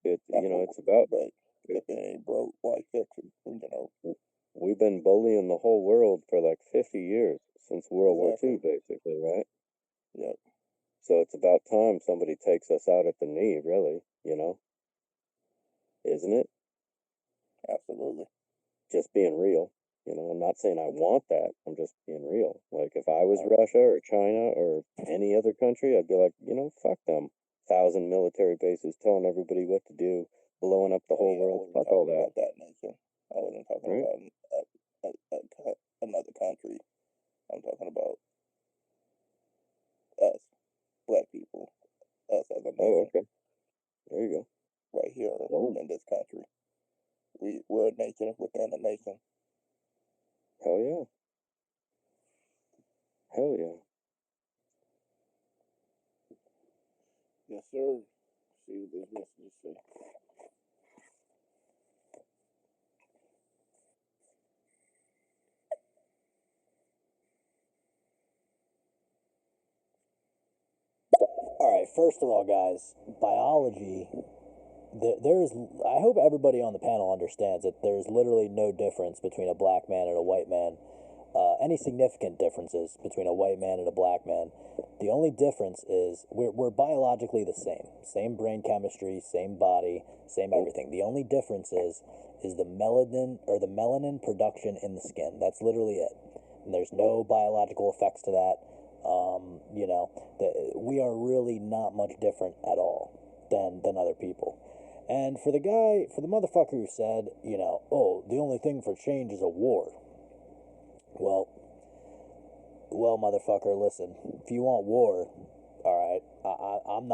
That's it's about. But if it ain't broke, why fix it? We've been bullying the whole world for like 50 years, since World War Exactly. II, basically, right? Yep. So it's about time somebody takes us out at the knee, really, isn't it? Absolutely. Just being real. I'm not saying I want that. I'm just being real. Like, if I was Russia or China or any other country, I'd be like, fuck them. 1,000 military bases telling everybody what to do, blowing up the whole world. Fuck all that. About that nation. I wasn't talking Right? about another country. I'm talking about us, black people, us as a nation. Oh, okay. There you go. Right here in this country. We're a nation within a nation. Hell yeah. Hell yeah. Yes, sir. See what this message say. All right, first of all, guys, biology. I hope everybody on the panel understands that there's literally no difference between a black man and a white man. Any significant differences between a white man and a black man. The only difference is we're biologically the same. Same brain chemistry, same body, same everything. The only difference is the melanin production in the skin. That's literally it. And there's no biological effects to that. We are really not much different at all than other people. And for the motherfucker who said, oh, the only thing for change is a war. Well, motherfucker, listen. If you want war, all right, I'm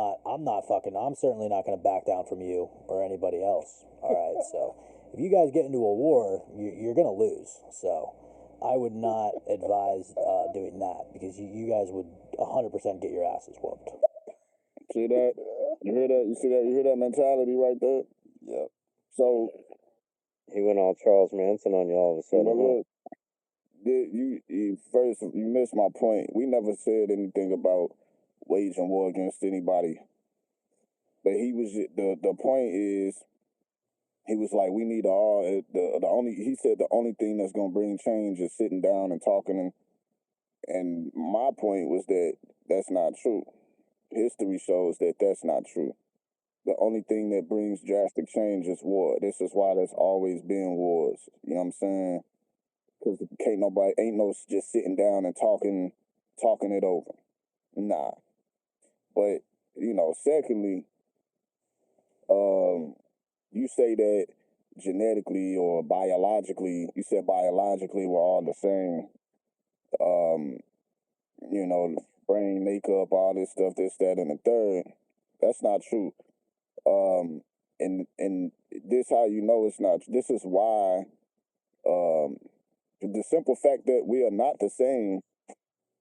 certainly not going to back down from you or anybody else. All right, so if you guys get into a war, you're going to lose. So I would not advise doing that, because you guys would 100% get your asses whooped. See that? You hear that? You see that? You hear that mentality right there? Yep. So he went all Charles Manson on you all of a sudden. Look, you missed my point. We never said anything about waging war against anybody. But the point is, he was like, we need he said the only thing that's gonna bring change is sitting down and talking, and my point was that that's not true. History shows that that's not true. The only thing that brings drastic change is war. This is why there's always been wars. You know what I'm saying? Because ain't no just sitting down and talking it over. Nah. But, secondly, you say that genetically or biologically, you said biologically we're all the same. Brain makeup, all this stuff, this, that, and the third. That's not true. And this how you know it's not. This is why the simple fact that we are not the same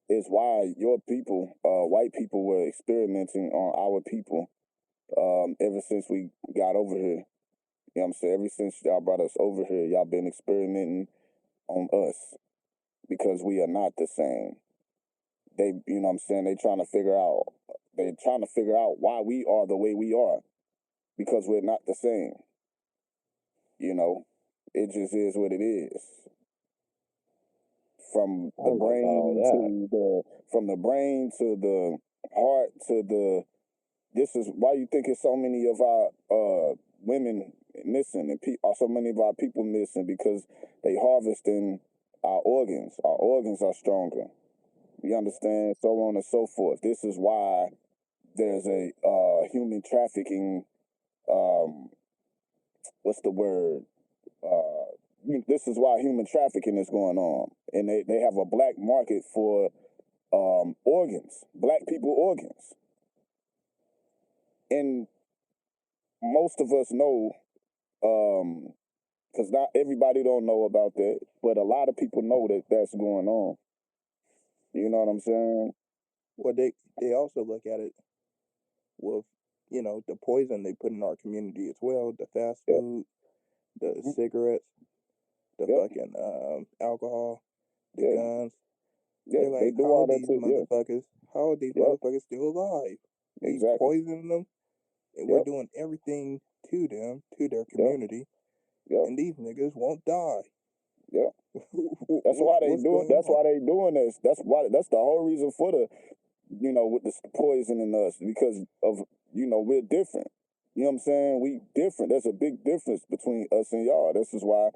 is why your people, white people, were experimenting on our people ever since we got over here. You know what I'm saying? Ever since y'all brought us over here, y'all been experimenting on us because we are not the same. They're trying to figure out why we are the way we are, because we're not the same. It just is what it is. From the brain to the heart to the. This is why you think it's so many of our women missing and so many of our people missing, because they harvesting our organs are stronger. You understand? So on and so forth. This is why there's a human trafficking. What's the word? This is why human trafficking is going on, and they have a black market for organs, black people organs, and most of us know, because not everybody don't know about that, but a lot of people know that that's going on. You know what I'm saying? Well, they also look at it with, you know, the poison they put in our community as well, the fast food, the cigarettes, the fucking alcohol, the guns. Yeah, They're like, they do all that too. How are these motherfuckers still alive? We poisoning them, and we're doing everything to them, to their community, and these niggas won't die. Yeah. That's why they do it. That's why they doing this. That's the whole reason for the, you know, with the poisoning us, because of, you know, we're different. You know what I'm saying? We different. There's a big difference between us and y'all. This is why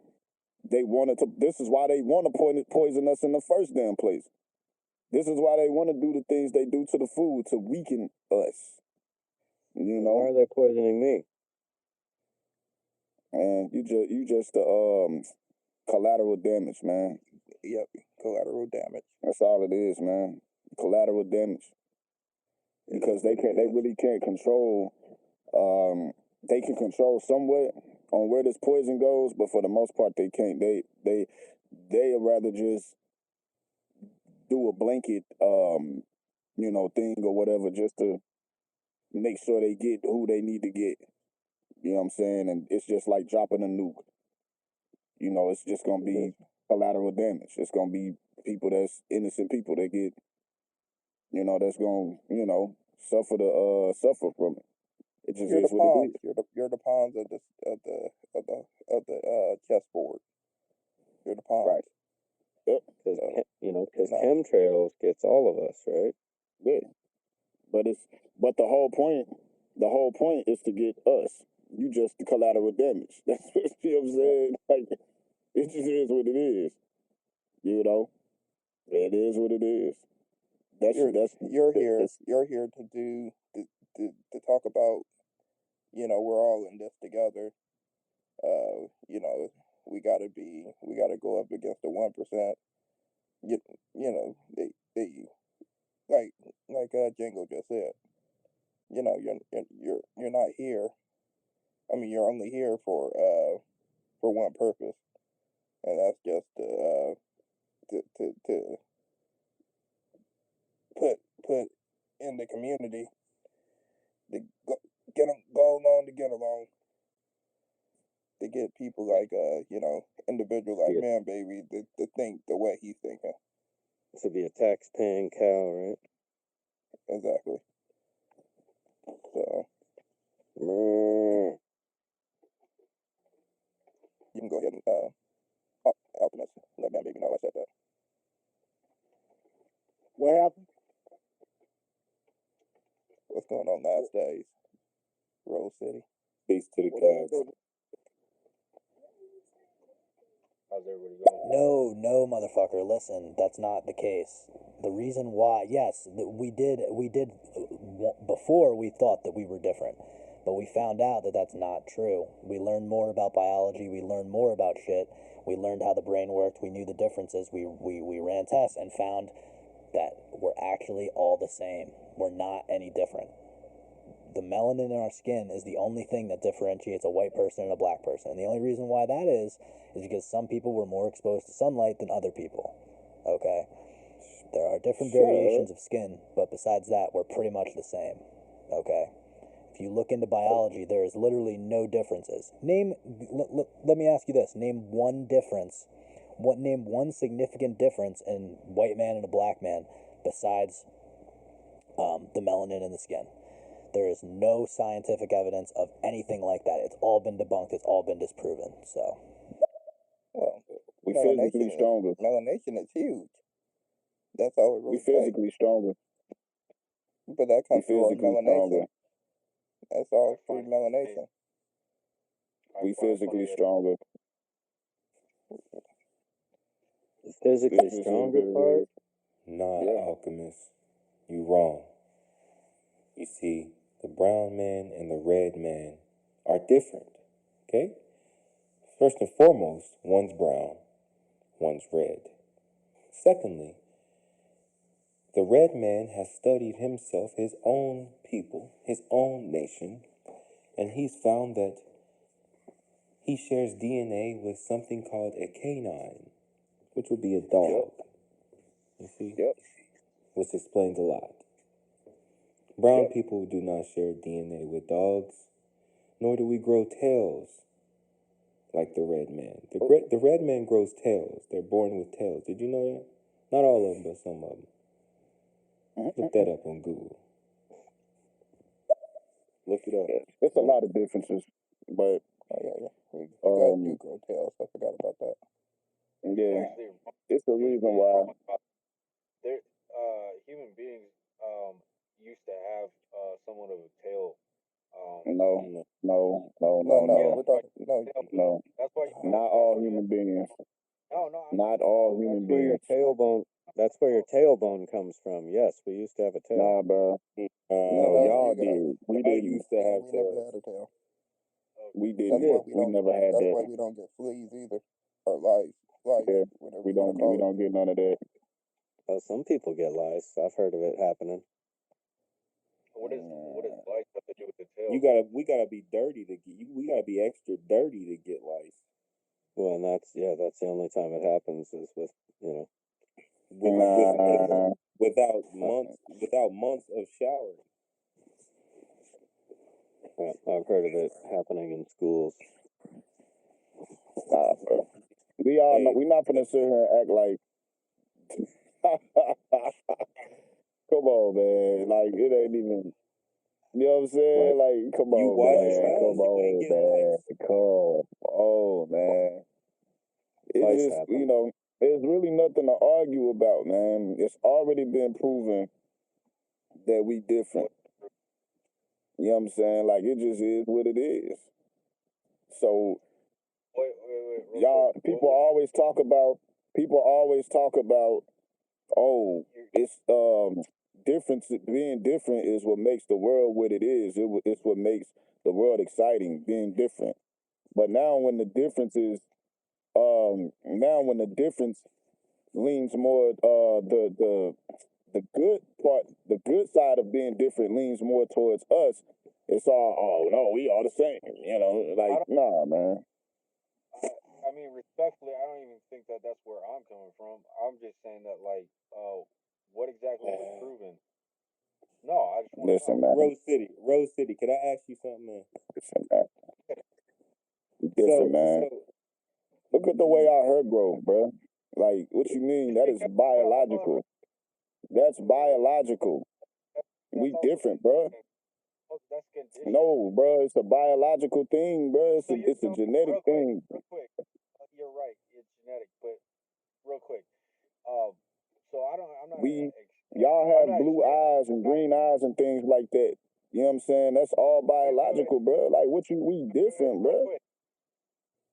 they want to poison us in the first damn place. This is why they want to do the things they do to the food to weaken us. You know? Why are they poisoning me? Man, you just collateral damage, man. Yep, collateral damage. That's all it is, man. Collateral damage. Because they really can't control. They can control somewhat on where this poison goes, but for the most part, they can't. They'd rather just do a blanket, you know, thing or whatever, just to make sure they get who they need to get. You know what I'm saying? And it's just like dropping a nuke. You know, it's just gonna be collateral damage. It's gonna be people that's innocent people that get, you know, that's gonna, you know, suffer from it. It just is what it is. You're the pawns of the chessboard. You're the pawns. Right. Yep. Because chemtrails gets all of us, right? Yeah. But the whole point is to get us. You just the collateral damage. That's what, you know what I'm saying? Like, it just is what it is. You know? It is what it is. You're here to talk about, you know, we're all in this together. You know, we gotta go up against the 1%. You know, they like Django just said. You know, you're not here. I mean, you're only here for one purpose, and that's just to put in the community to go along to get along, to get people like you know, individual like Man Baby to think the way he's thinking. To be a tax-paying cow, right? Exactly. So you can go ahead and Alchemist, let Man Baby know I said that. What happened? What's going on last days? Rose City. Peace to the gods. How's everybody going? No, motherfucker. Listen, that's not the case. The reason why, yes, we did. Before we thought that we were different, but we found out that that's not true. We learned more about biology. We learned more about shit. We learned how the brain worked. We knew the differences. We ran tests and found that we're actually all the same. We're not any different. The melanin in our skin is the only thing that differentiates a white person and a black person. And the only reason why that is because some people were more exposed to sunlight than other people. Okay? There are different variations of skin, but besides that, we're pretty much the same. Okay? If you look into biology, there is literally no differences. Let me ask you this. Name one difference. Name one significant difference in white man and a black man besides the melanin in the skin. There is no scientific evidence of anything like that. It's all been debunked. It's all been disproven. So, well, we physically stronger. Melanation is huge. That's all it really takes. We physically stronger. But that comes through melanation. That's all through melanation. We physically stronger. The physically stronger part? Nah, Alchemist, you wrong. You see, the brown man and the red man are different, okay? First and foremost, one's brown, one's red. Secondly, the red man has studied himself, his own people, his own nation, and he's found that he shares DNA with something called a canine, which would be a dog. You see? Which explains a lot. Brown people do not share DNA with dogs, nor do we grow tails like the red man. The red man grows tails. They're born with tails. Did you know that? Not all of them, but some of them. Look that up on Google. Look it up. It's a lot of differences, but we do grow tails. I forgot about that. Yeah, it's the reason why. Human beings used to have somewhat of a tail. No. That's why. Not all human beings. Not all human beings. That's where your tailbone comes from. Yes, we used to have a tail. Nah, bro. No, y'all did. We didn't used to have We tails. never had a tail. We didn't. We never had That's that. why we don't get fleas either, or lice. Yeah, Whatever we you wanna don't. call We it. don't get none of that. Oh, some people get lice. I've heard of it happening. What does lice have to do with the tail? We gotta be dirty to get. We gotta be extra dirty to get lice. Well, and that's the only time it happens is with without months of showering. Well, I've heard of it happening in schools. Nah, bro. We all know. We're not gonna sit here and act like. Come on, man. Like it ain't even. You know what I'm saying? Like, come on, man. Come on, man. Come on, man. It's just, there's really nothing to argue about, man. It's already been proven that we different. You know what I'm saying? Like, it just is what it is. So, people always talk about, oh, it's, being different is what makes the world what it is. It's what makes the world exciting, being different. But now when the difference is, leans more, the good part, the good side of being different leans more towards us. It's all, oh no, we all the same. Nah, man. I mean, respectfully, I don't even think that that's where I'm coming from. I'm just saying that, what exactly was proven? No, I just want Listen, man. Rose City, could I ask you something, man? Listen, man. Different, man. Look at the way our hair grow, bro. Like, what you mean? That is biological. That's biological. We different, bro. No, bro, it's a biological thing, bro. It's a genetic thing. Real quick, you're right. It's genetic, but real quick. So I'm not. Y'all have blue eyes and green eyes and things like that. You know what I'm saying? That's all biological, bro. Like, we different, bro.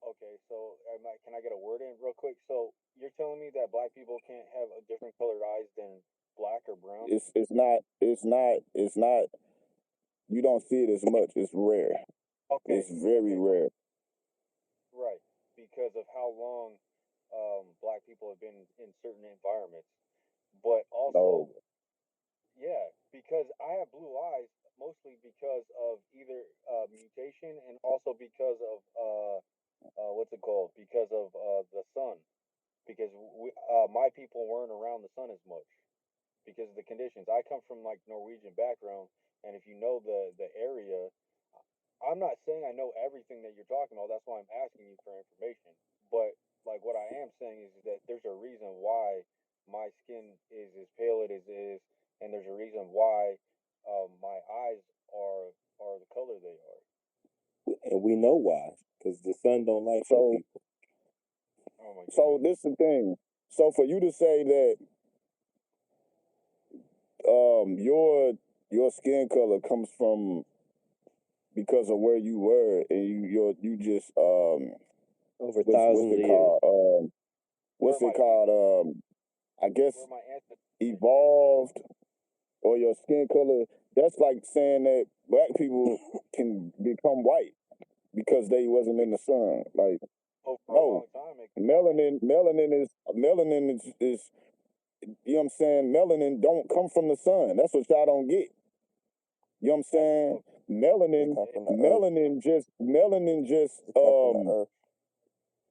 Okay, so can I get a word in real quick? So you're telling me that black people can't have a different colored eyes than black or brown? It's not. You don't see it as much. It's rare. Okay. It's very rare. Right, because of how long black people have been in certain environments, but also, yeah, because I have blue eyes mostly because of either mutation and also because of what's it called? Because of the sun, because my people weren't around the sun as much because of the conditions. I come from Norwegian background, and if you know the area, I'm not saying I know everything that you're talking about. That's why I'm asking you for information. But what I am saying is that there's a reason why my skin is as pale it is, and there's a reason why my eyes are the color they are. And we know why, because the sun don't like some people. Oh my God. So this is the thing. So for you to say that your skin color comes from because of where you were and you just over thousands of years. what's it called? I guess evolved, or your skin color. That's like saying that black people can become white because they wasn't in the sun. Like, no, melanin is you know what I'm saying? Melanin don't come from the sun. That's what y'all don't get. You know what I'm saying? Melanin just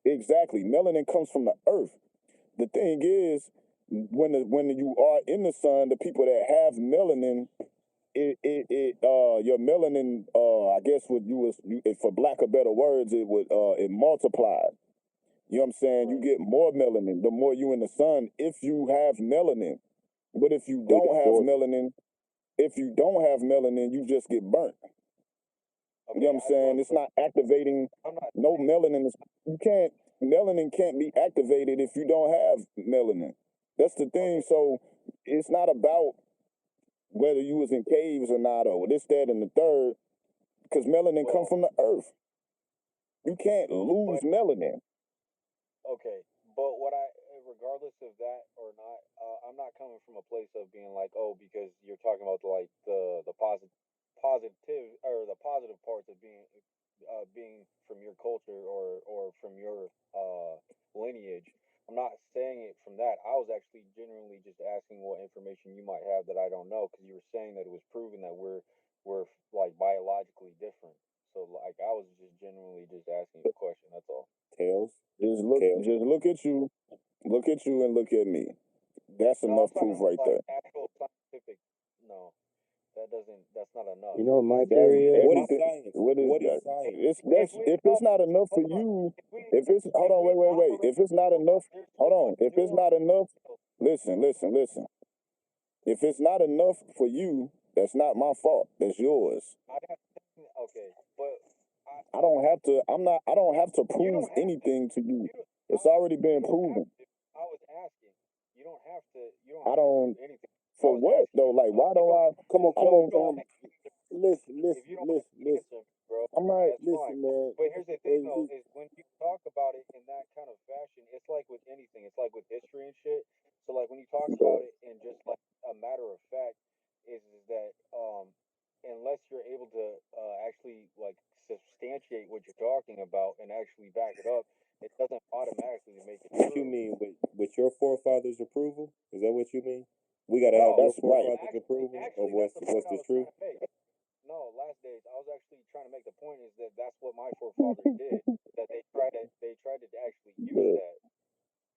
exactly. Melanin comes from the earth. The thing is, when you are in the sun, the people that have melanin, your melanin, I guess for lack of better words, it multiplies. You know what I'm saying? You get more melanin the more you in the sun if you have melanin. But if you don't have melanin, you just get burnt. You know what I'm saying? It's not activating. No melanin melanin can't be activated if you don't have melanin. That's the thing. So it's not about whether you was in caves or not, or this, that, and the third, because melanin comes from the earth. You can't lose melanin. Okay, but regardless of that or not, I'm not coming from a place of being like, oh, because you're talking about like the positive or the positive parts of being from your culture or from your lineage. I'm not saying it from that. I was actually genuinely just asking what information you might have that I don't know, because you were saying that it was proven that we're like biologically different. So like I was just genuinely just asking a question. That's all. Tails. Just look at you and look at me. That's enough proof right there. Actual scientific, no, that's not enough. You know what my theory is? What is science? What is science? If it's not enough for you, wait. If it's not enough, If it's not enough, listen. If it's not enough for you, that's not my fault. That's yours. Okay, but I don't have to prove anything to you. It's already been proven. I was asking. You don't have to. I don't. For what though? Like, why don't I? Come on, listen, bro. I'm not. Listen, man. But here's the thing, though, is when you talk about it in that kind of fashion, it's like with anything. It's like with history and shit. So, like, when you talk about it in just like a matter of fact, is that unless you're able to actually like substantiate what you're talking about and actually back it up, it doesn't automatically make it What true. you mean with your forefathers' approval? Is that what you mean? We gotta have your forefathers' approval of what's the truth. No, last days I was actually trying to make the point is that that's what my forefathers did. That they tried to actually use that.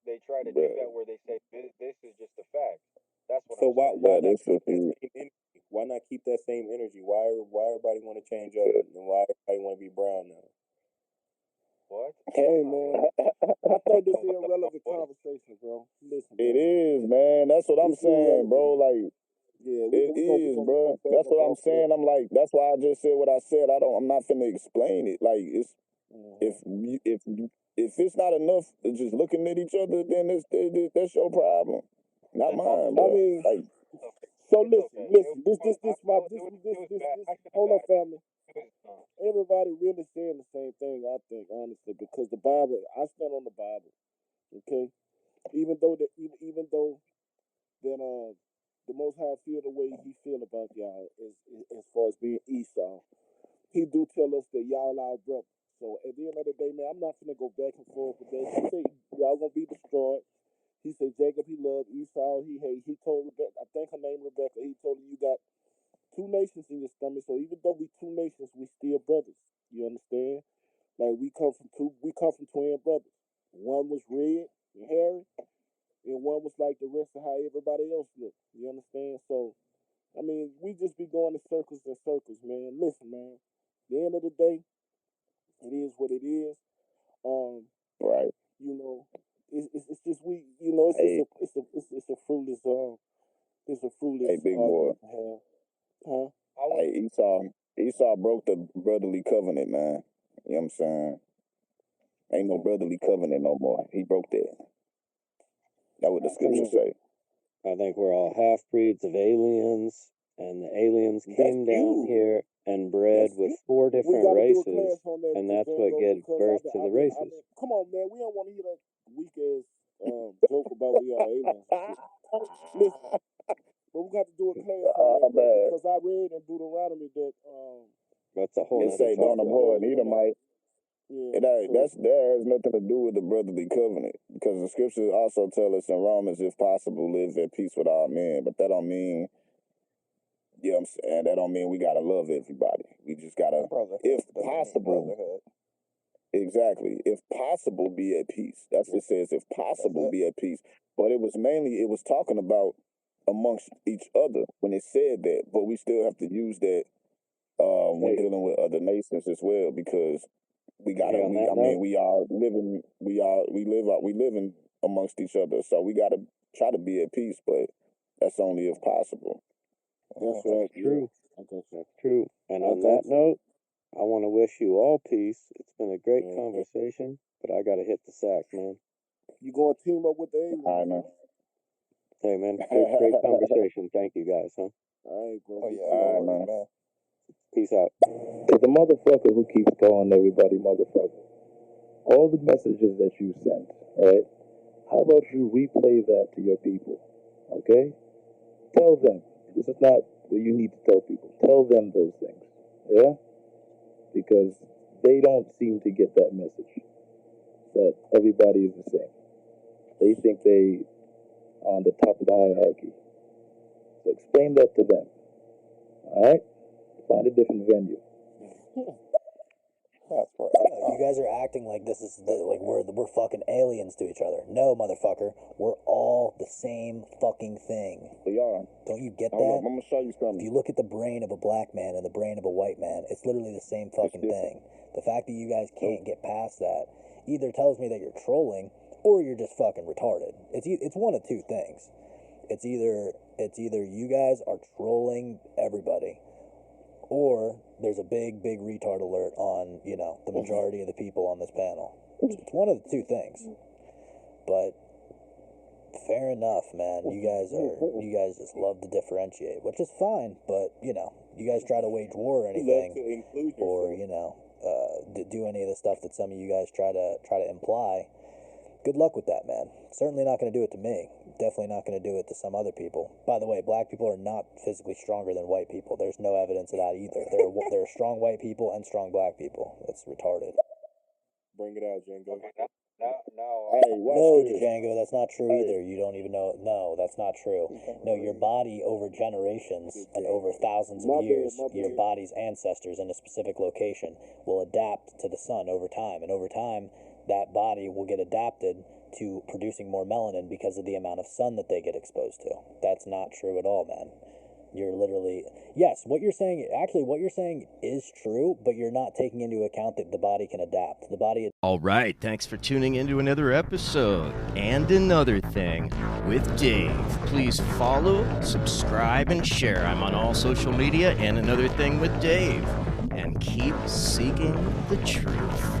They tried to do that where they say this is just a fact. That's what. So I'm why not keep that same energy? Why not keep that same energy? Why everybody want to change up and why everybody want to be brown now? What? Hey man, I think this is an irrelevant conversation, bro. Listen, it is, man. That's what I'm saying, bro. Like, yeah, it is, bro. That's what I'm saying. I'm like, that's why I just said what I said. I'm not finna explain it. Like, it's if it's not enough to just looking at each other, then that's your problem, not mine, bro. I mean, like, so listen. Hold on, family. Everybody really saying the same thing, I think, honestly, because the Bible. I stand on the Bible. Okay, even though that the Most High feel the way He feel about y'all as far as being Esau, He do tell us that y'all our brother. So at the end of the day, man, I'm not gonna go back and forth with that. He say y'all gonna be destroyed. He said Jacob he loved, Esau he hate. He told Rebecca, I think her name Rebecca. He told her you got two nations in your stomach. So even though we two nations, we still brothers. You understand? Like we come from twin brothers. One was red and hairy, and one was like the rest of how everybody else looked. You understand? So, I mean, we just be going in circles and circles, man. Listen, man. At the end of the day, it is what it is. Right. You know, it's just we. You know, it's a fruitless hey, big boy. argument to have. Huh? Hey, Esau broke the brotherly covenant, man. You know what I'm saying? Ain't no brotherly covenant no more. He broke that. That's what the scriptures say. I think we're all half breeds of aliens, and the aliens came down here and bred with 4 different races, and that's what gave birth to the races. Come on, man. We don't want to hear that weak ass joke about we are aliens. Listen, but we got to do a class on that, bro, because I read in Deuteronomy that that's a whole. It say don't abhor an Edomite. Yeah, That has nothing to do with the brotherly covenant, because the scriptures also tell us in Romans, if possible, live at peace with all men. But that don't mean, you know what I'm saying, that don't mean we gotta love everybody. We just gotta, if possible, exactly, if possible, be at peace. That's what it says, if possible, be at peace. But it was talking about amongst each other when it said that, but we still have to use that when dealing with other nations as well, because we gotta. We living amongst each other, so we gotta try to be at peace, but that's only if possible. That's right. True. That's true. And on that note, I want to wish you all peace. It's been a great conversation, but I gotta hit the sack, man. You gonna team up with the aliens? I know. Hey, man, great conversation. Thank you guys, huh? All right, bro. All right, man. Peace out. To the motherfucker who keeps calling everybody motherfucker, all the messages that you sent, right? How about you replay that to your people, okay? Tell them. This is not what you need to tell people. Tell them those things, yeah? Because they don't seem to get that message, that everybody is the same. They think they are on the top of the hierarchy. So explain that to them, all right? Find a different venue. You guys are acting like this is like we're fucking aliens to each other. No, motherfucker, we're all the same fucking thing. We are. Don't you get that? I'm gonna show you something. If you look at the brain of a black man and the brain of a white man, it's literally the same fucking thing. The fact that you guys can't get past that either tells me that you're trolling or you're just fucking retarded. It's one of two things. It's either you guys are trolling everybody, or there's a big retard alert on, the majority of the people on this panel. It's one of the two things. But fair enough, man. You guys just love to differentiate, which is fine. But you guys try to wage war or anything, or do any of the stuff that some of you guys try to imply. Good luck with that, man. Certainly not going to do it to me. Definitely not going to do it to some other people. By the way, black people are not physically stronger than white people. There's no evidence of that either. There are strong white people and strong black people. That's retarded. Bring it out, Django. No, Django, that's not true either. You don't even know. No, that's not true. No, your body over generations and over thousands of years, your body's ancestors in a specific location will adapt to the sun over time. And over time, that body will get adapted to producing more melanin because of the amount of sun that they get exposed to. That's not true at all, man. You're literally, yes, what you're saying is true, but you're not taking into account that the body can adapt. All right, thanks for tuning into another episode and another thing with Dave. Please follow, subscribe, and share. I'm on all social media and Another Thing with Dave. And keep seeking the truth.